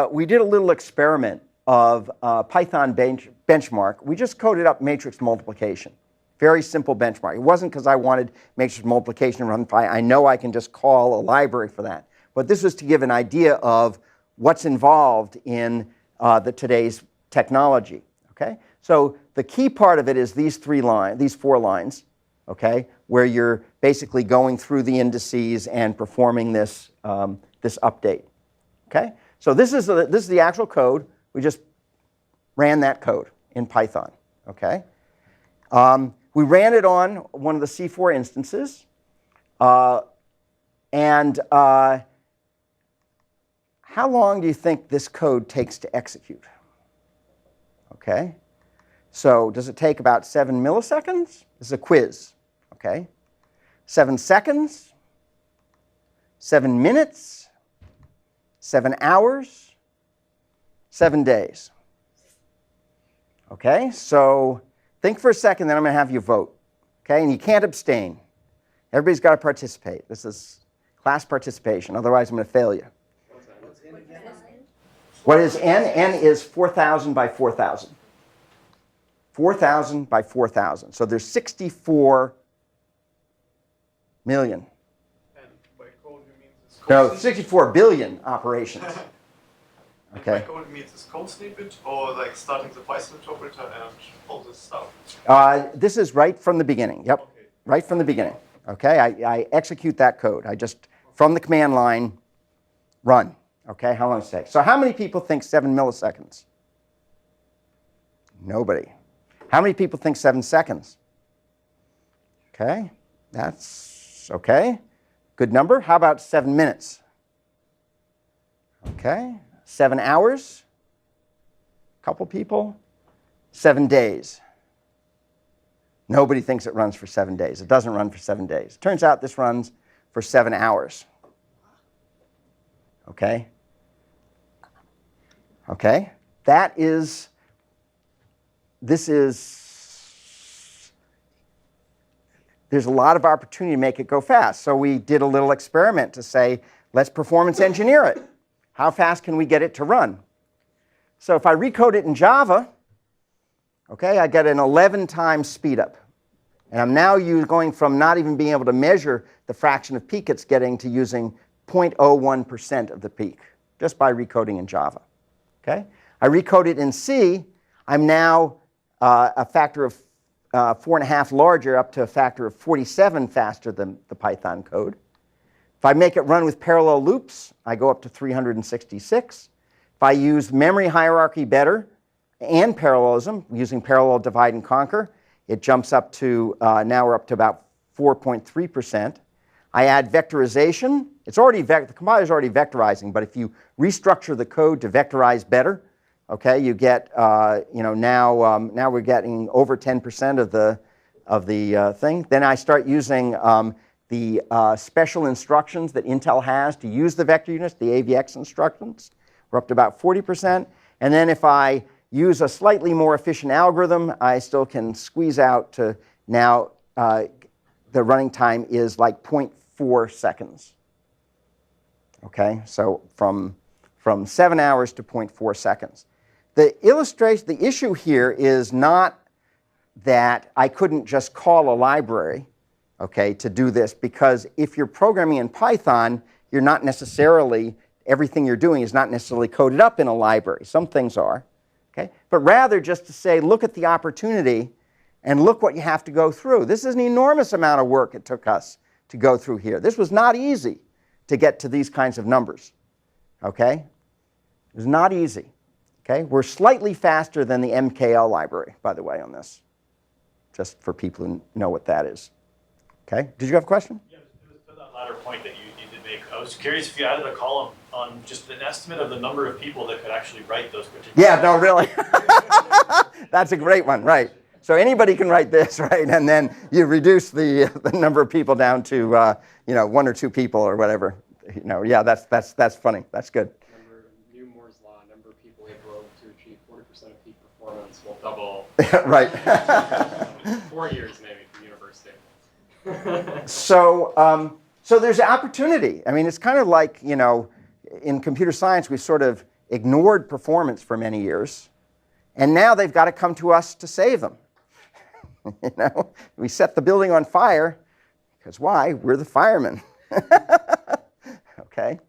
we did a little experiment of Python benchmark. We just coded up matrix multiplication. Very simple benchmark. It wasn't because I wanted matrix multiplication to run Py. I know I can just call a library for that. But this was to give an idea of what's involved in today's technology. Okay? So the key part of it is these four lines, okay, where you're basically going through the indices and performing this, this update. Okay? So this is the actual code. We just ran that code in Python. Okay? We ran it on one of the C4 instances. And how long do you think this code takes to execute? Okay? So does it take about 7 milliseconds? This is a quiz. Okay? 7 seconds? 7 minutes? 7 hours? 7 days? Okay? So think for a second, then I'm going to have you vote. Okay? And you can't abstain. Everybody's got to participate. This is class participation. Otherwise, I'm going to fail you. What is n? N is 4,000 by 4,000. 4,000 by 4,000. So there's 64 million. And by code you mean this code No, snippet? 64 billion operations. And by Okay. code means this code snippet, or like starting the Python interpreter and all this stuff? This is right from the beginning. Yep. Okay. Right from the beginning. Okay. I execute that code. I just, from the command line, run. Okay. How long does it take? So how many people think 7 milliseconds? Nobody. How many people think 7 seconds? Okay. That's okay. Good number. How about 7 minutes? Okay. 7 hours? Couple people? 7 days? Nobody thinks it runs for 7 days. It doesn't run for 7 days. Turns out this runs for 7 hours. Okay? Okay? This is, there's a lot of opportunity to make it go fast. So we did a little experiment to say, let's performance engineer it. How fast can we get it to run? So if I recode it in Java, okay, I get an 11 times speed up. And I'm now going from not even being able to measure the fraction of peak it's getting to using 0.01% of the peak, just by recoding in Java. Okay? I recode it in C, I'm now a factor of 4.5 larger, up to a factor of 47 faster than the Python code. If I make it run with parallel loops, I go up to 366. If I use memory hierarchy better and parallelism, using parallel divide and conquer, it jumps up to, now we're up to about 4.3%. I add vectorization. It's already the compiler's already vectorizing, but if you restructure the code to vectorize better, okay, you get, now we're getting over 10% of the thing. Then I start using the special instructions that Intel has to use the vector units, the AVX instructions. We're up to about 40%. And then if I use a slightly more efficient algorithm, I still can squeeze out to now the running time is like 0.4 seconds. Okay, so from 7 hours to 0.4 seconds. The issue here is not that I couldn't just call a library, okay, to do this, because if you're programming in Python, you're not necessarily, everything you're doing is not necessarily coded up in a library. Some things are, okay? But rather just to say, look at the opportunity and look what you have to go through. This is an enormous amount of work it took us to go through here. This was not easy to get to these kinds of numbers, okay? It was not easy, okay? We're slightly faster than the MKL library, by the way, on this, just for people who know what that is. Okay, did you have a question? Yeah, it was to that latter point that you did make. I was curious if you added a column on just an estimate of the number of people that could actually write those particular. Yeah, no, really. That's a great one, right. So anybody can write this, right? And then you reduce the number of people down to 1 or 2 people or whatever. Yeah, that's funny. That's good. New Moore's law, number of people able to achieve 40% of peak performance will double. Right. 4 years maybe from university. So there's opportunity. I mean, it's kind of like, in computer science, we sort of ignored performance for many years, and now they've got to come to us to save them. We set the building on fire, because why? We're the firemen. Okay?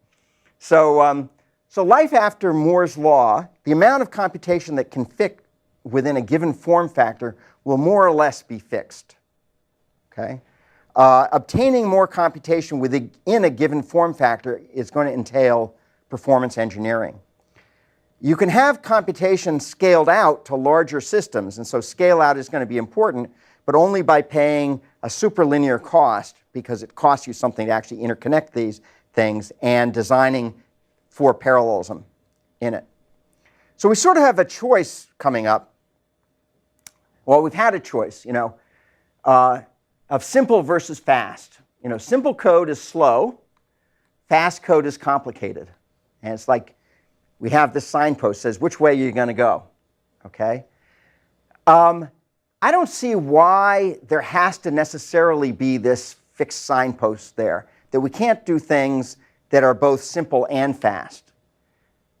So life after Moore's law, the amount of computation that can fit within a given form factor will more or less be fixed. Okay? Obtaining more computation within a given form factor is going to entail performance engineering. You can have computation scaled out to larger systems, and so scale out is going to be important, but only by paying a superlinear cost, because it costs you something to actually interconnect these things, and designing for parallelism in it. So we sort of have a choice coming up. Well, we've had a choice, of simple versus fast. Simple code is slow, fast code is complicated. And it's like we have this signpost that says which way you're going to go, okay? I don't see why there has to necessarily be this fixed signpost there, that we can't do things that are both simple and fast.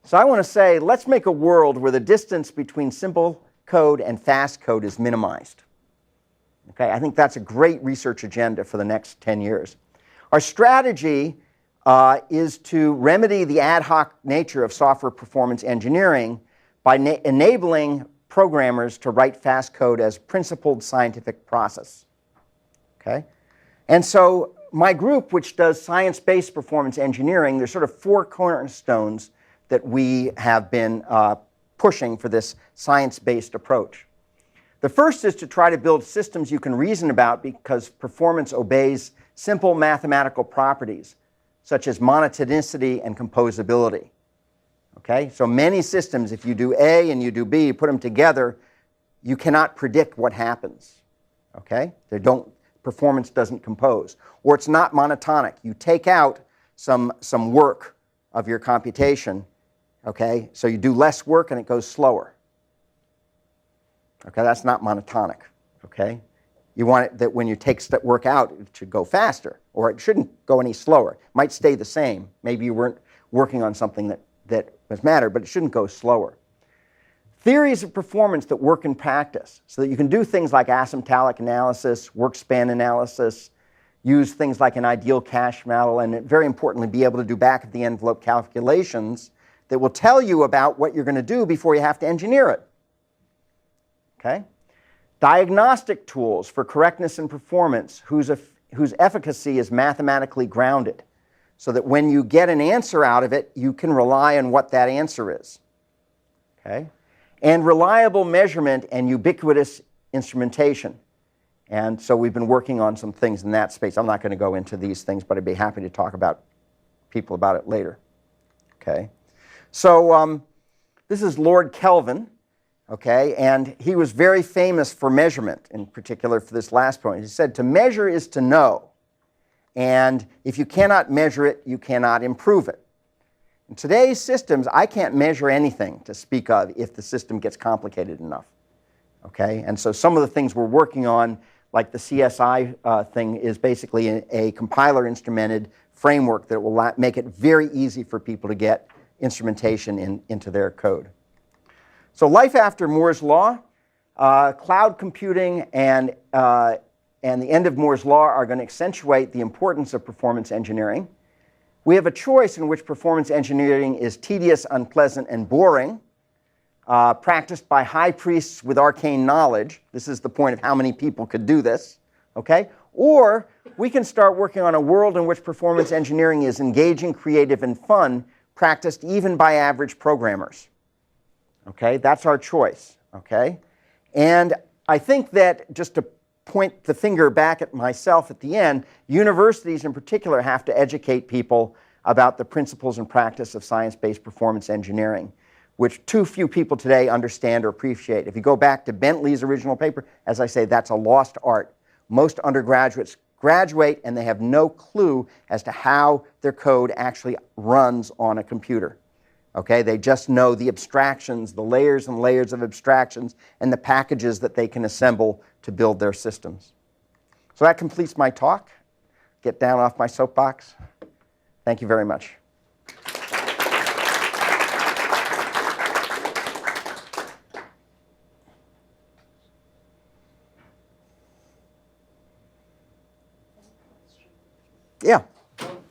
So I want to say, let's make a world where the distance between simple code and fast code is minimized. Okay, I think that's a great research agenda for the next 10 years. Our strategy is to remedy the ad hoc nature of software performance engineering by enabling programmers to write fast code as principled scientific process. Okay? And so my group, which does science-based performance engineering, there's sort of 4 cornerstones that we have been pushing for this science-based approach. The first is to try to build systems you can reason about because performance obeys simple mathematical properties, such as monotonicity and composability. Okay? So many systems, if you do A and you do B, you put them together, you cannot predict what happens. Okay? Performance doesn't compose. Or it's not monotonic. You take out some work of your computation, okay? So you do less work and it goes slower. Okay, that's not monotonic, okay? You want it that when you take work out, it should go faster, or it shouldn't go any slower. It might stay the same. Maybe you weren't working on something that was matter, but it shouldn't go slower. Theories of performance that work in practice, so that you can do things like asymptotic analysis, work span analysis, use things like an ideal cache model, and very importantly, be able to do back-of-the-envelope calculations that will tell you about what you're going to do before you have to engineer it. Okay? Diagnostic tools for correctness and performance whose efficacy is mathematically grounded, so that when you get an answer out of it, you can rely on what that answer is. Okay? And reliable measurement and ubiquitous instrumentation. And so we've been working on some things in that space. I'm not going to go into these things, but I'd be happy to talk about people about it later. Okay? So this is Lord Kelvin, okay? And he was very famous for measurement, in particular for this last point. He said, to measure is to know. And if you cannot measure it, you cannot improve it. In today's systems, I can't measure anything to speak of if the system gets complicated enough. Okay? And so some of the things we're working on, like the CSI thing, is basically a compiler-instrumented framework that will make it very easy for people to get instrumentation into their code. So life after Moore's Law, cloud computing and the end of Moore's Law are going to accentuate the importance of performance engineering. We have a choice in which performance engineering is tedious, unpleasant, and boring, practiced by high priests with arcane knowledge. This is the point of how many people could do this. Okay? Or we can start working on a world in which performance engineering is engaging, creative, and fun, practiced even by average programmers. Okay? That's our choice. Okay? And I think that, just to point the finger back at myself at the end, universities in particular have to educate people about the principles and practice of science-based performance engineering, which too few people today understand or appreciate. If you go back to Bentley's original paper, as I say, that's a lost art. Most undergraduates graduate and they have no clue as to how their code actually runs on a computer. Okay, they just know the abstractions, the layers and layers of abstractions, and the packages that they can assemble to build their systems. So that completes my talk. Get down off my soapbox. Thank you very much. Yeah.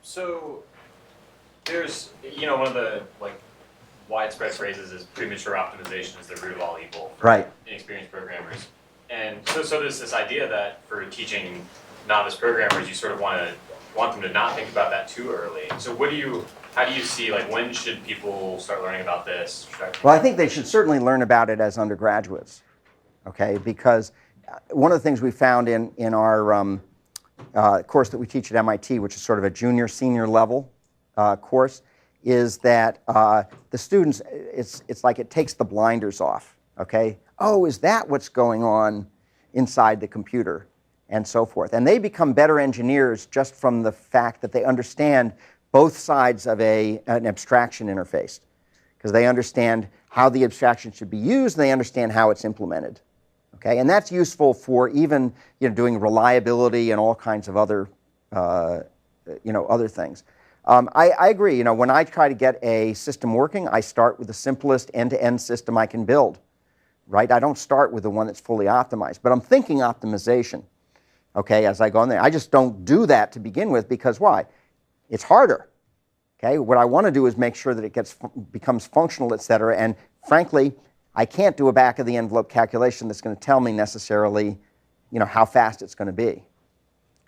So there's, one of the widespread phrases is premature optimization is the root of all evil for Right. inexperienced programmers. And so there's this idea that for teaching novice programmers, you sort of want to want them to not think about that too early. So how do you see, like, when should people start learning about this? Well, I think they should certainly learn about it as undergraduates, okay? Because one of the things we found in our course that we teach at MIT, which is sort of a junior-senior level course, is that the students, it's like it takes the blinders off, okay? Oh, is that what's going on inside the computer, and so forth. And they become better engineers just from the fact that they understand both sides of an abstraction interface, because they understand how the abstraction should be used, and they understand how it's implemented. Okay, and that's useful for even doing reliability and all kinds of other other things. I agree. When I try to get a system working, I start with the simplest end-to-end system I can build. Right? I don't start with the one that's fully optimized, but I'm thinking optimization. Okay, as I go in there, I just don't do that to begin with because why? It's harder. Okay, what I want to do is make sure that it becomes functional, et cetera. And frankly, I can't do a back-of-the-envelope calculation that's going to tell me necessarily, how fast it's going to be.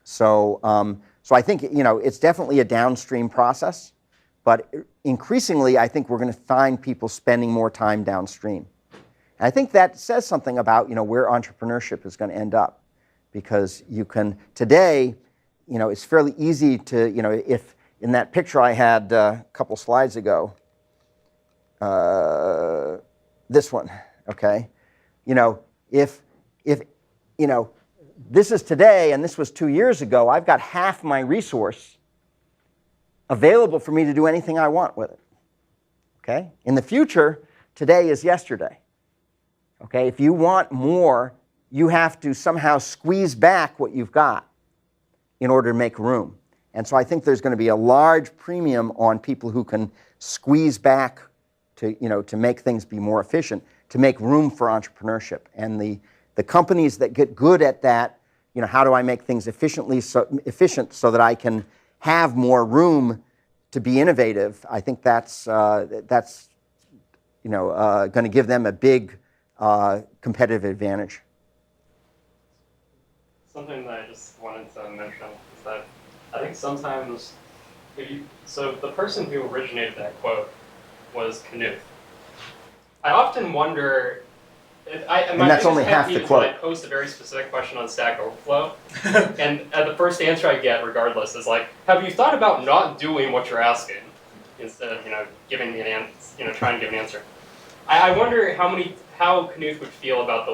So, so I think it's definitely a downstream process, but increasingly, I think we're going to find people spending more time downstream. And I think that says something about where entrepreneurship is going to end up, because you can today, it's fairly easy to if in that picture I had a couple slides ago. This one, okay? If this is today and this was 2 years ago, I've got half my resource available for me to do anything I want with it, okay? In the future, today is yesterday, okay? If you want more, you have to somehow squeeze back what you've got in order to make room. And so I think there's going to be a large premium on people who can squeeze back to make things be more efficient, to make room for entrepreneurship. And the companies that get good at that, how do I make things efficient so that I can have more room to be innovative? I think that's going to give them a big competitive advantage. Something that I just wanted to mention is that I think sometimes, so the person who originated that quote was Knuth. I often wonder, and that's only half the quote. I post a very specific question on Stack Overflow, and the first answer I get, regardless, is like, "Have you thought about not doing what you're asking instead of giving me an answer, trying to give an answer?" I wonder how Knuth would feel about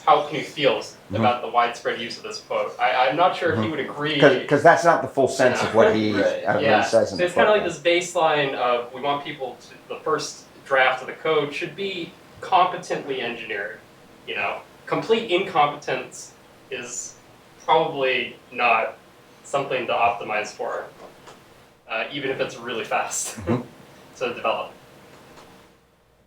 how Knuth feels about the widespread use of this quote. I'm not sure if he would agree. Because that's not the full sense of what he says in the it's kind of like this baseline of we want people to, the first draft of the code should be competently engineered. Complete incompetence is probably not something to optimize for, even if it's really fast to develop.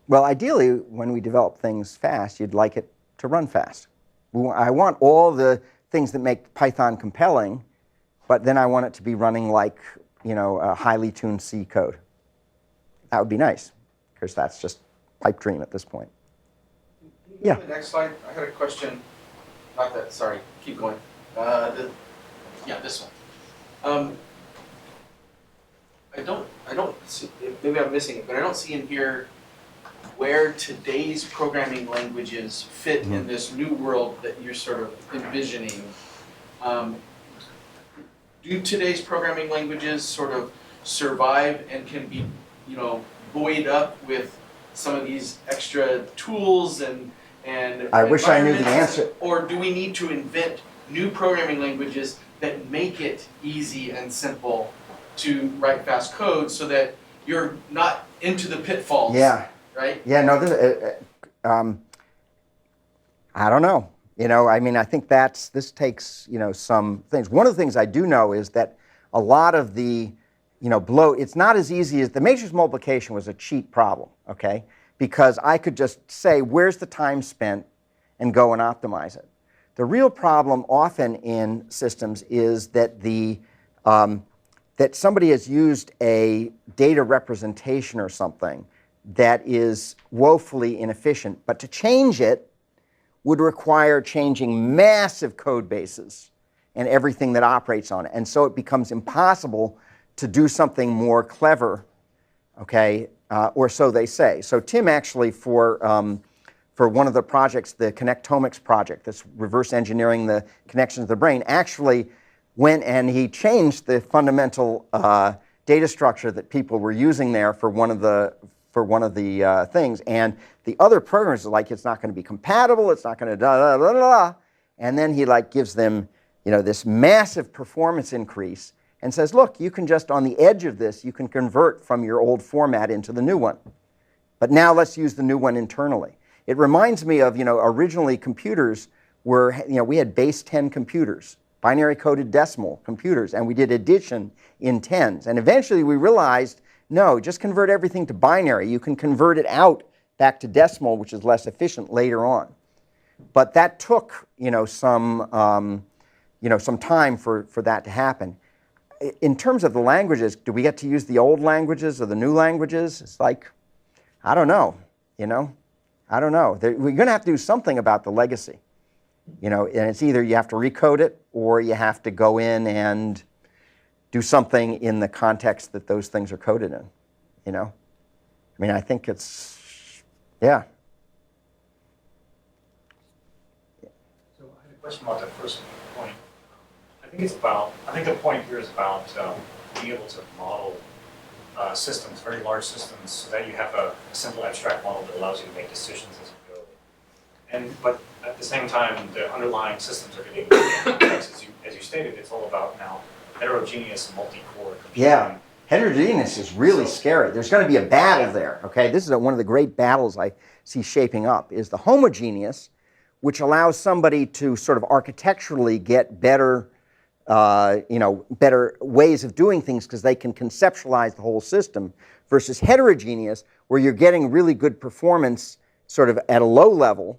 Well, ideally, when we develop things fast, you'd like it to run fast. I want all the things that make Python compelling, but then I want it to be running like, a highly tuned C code. That would be nice, because that's just pipe dream at this point. Yeah. The next slide, I had a question. Not that, sorry, keep going. This one. I don't see, maybe I'm missing it, but I don't see in here where today's programming languages fit in this new world that you're sort of envisioning. Do today's programming languages sort of survive and can be, buoyed up with some of these extra tools and I wish I knew the answer. Or do we need to invent new programming languages that make it easy and simple to write fast code so that you're not into the pitfalls? Yeah. Right? Yeah, no, I don't know. I think this takes, some things. One of the things I do know is that a lot of the, it's not as easy as, the matrix multiplication was a cheap problem, okay? Because I could just say, where's the time spent, and go and optimize it. The real problem often in systems is that that somebody has used a data representation or something that is woefully inefficient, but to change it would require changing massive code bases and everything that operates on it. And so it becomes impossible to do something more clever, okay, or so they say. So Tim actually, for one of the projects, the Connectomics project, that's reverse engineering the connections of the brain, actually went and he changed the fundamental data structure that people were using there for one of the things. And the other programmers are like, it's not going to be compatible, it's not going to da da da da da. And then he like gives them, you know, this massive performance increase and says, look, you can just on the edge of this, you can convert from your old format into the new one. But now let's use the new one internally. It reminds me of, you know, originally computers were, you know, we had base 10 computers, binary coded decimal computers, and we did addition in tens. And eventually we realized, no, just convert everything to binary. You can convert it out back to decimal, which is less efficient later on. But that took, you know, some time for that to happen. In terms of the languages, do we get to use the old languages or the new languages? It's like, I don't know, you know. I don't know. We're going to have to do something about the legacy, you know, and it's either you have to recode it or you have to go in and do something in the context that those things are coded in, you know. I mean, I think it's, yeah. So I had a question about that first point. I think the point here is about being able to model systems, very large systems, so that you have a simple abstract model that allows you to make decisions as you go. But at the same time, the underlying systems are getting complex. As you stated, it's all about now heterogeneous multi-core computing. Yeah, heterogeneous is really scary. There's going to be a battle there, okay? This is one of the great battles I see shaping up, is the homogeneous, which allows somebody to sort of architecturally get better better ways of doing things because they can conceptualize the whole system, versus heterogeneous, where you're getting really good performance sort of at a low level,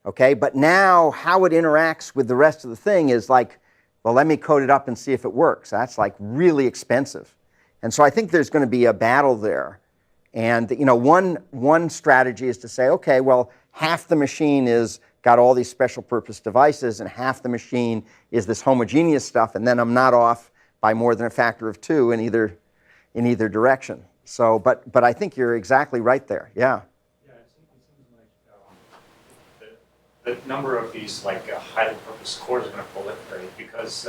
okay? But now how it interacts with the rest of the thing is like, well, let me code it up and see if it works. That's like really expensive. And so I think there's going to be a battle there. And you know, one strategy is to say, okay, well, half the machine is got all these special purpose devices and half the machine is this homogeneous stuff, and then I'm not off by more than a factor of 2 in either direction. So, but I think you're exactly right there. Yeah. Yeah, it seems like the number of these like highly purpose cores are going to proliferate because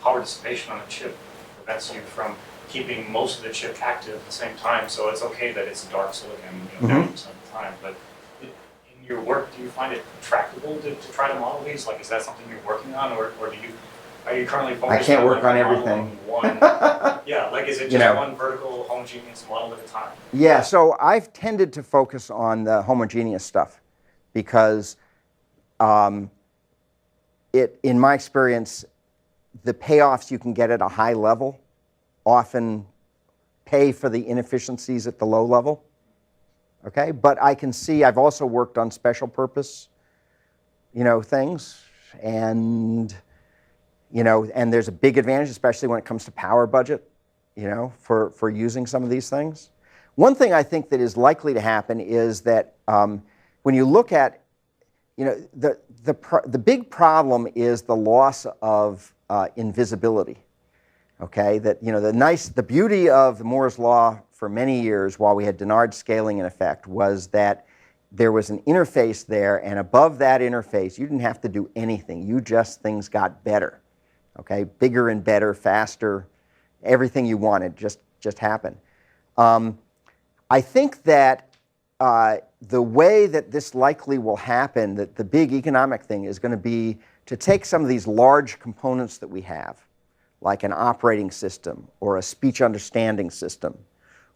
power dissipation on a chip prevents you from keeping most of the chip active at the same time. So it's okay that it's dark silicon 90% of the time, but your work, do you find it tractable to try to model these? Like, is that something you're working on, or are you currently focused? I can't work on everything. One, yeah, like is it just one vertical homogeneous model at a time? Yeah, so I've tended to focus on the homogeneous stuff because in my experience, the payoffs you can get at a high level often pay for the inefficiencies at the low level. Okay, but I can see I've also worked on special purpose, you know, things, and you know, and there's a big advantage, especially when it comes to power budget, you know, for using some of these things. One thing I think that is likely to happen is that when you look at, you know, the big problem is the loss of invisibility. Okay, that, you know, the beauty of the Moore's law for many years while we had Dennard scaling in effect was that there was an interface there, and above that interface you didn't have to do anything. Things got better. Okay, bigger and better, faster, everything you wanted just happened. I think that the way that this likely will happen, that the big economic thing is going to be to take some of these large components that we have, like an operating system or a speech understanding system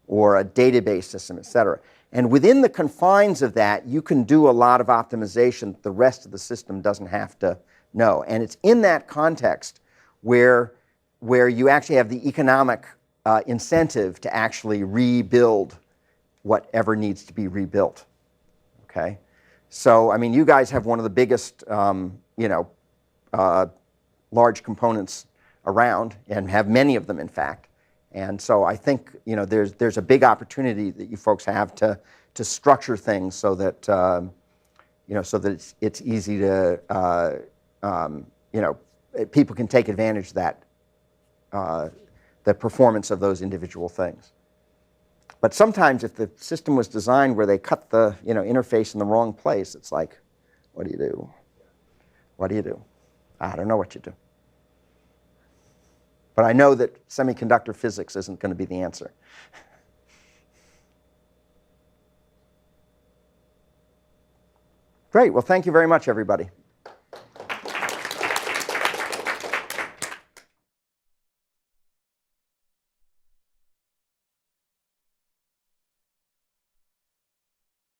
or a database system, et cetera. And within the confines of that, you can do a lot of optimization that the rest of the system doesn't have to know. And it's in that context where you actually have the economic incentive to actually rebuild whatever needs to be rebuilt. Okay? So, I mean, you guys have one of the biggest, large components around, and have many of them, in fact. And so I think, you know, there's a big opportunity that you folks have to structure things so that, so that it's easy to, people can take advantage of that, the performance of those individual things. But sometimes if the system was designed where they cut the interface in the wrong place, it's like, what do you do? What do you do? I don't know what you do. But I know that semiconductor physics isn't going to be the answer. Great. Well, thank you very much, everybody.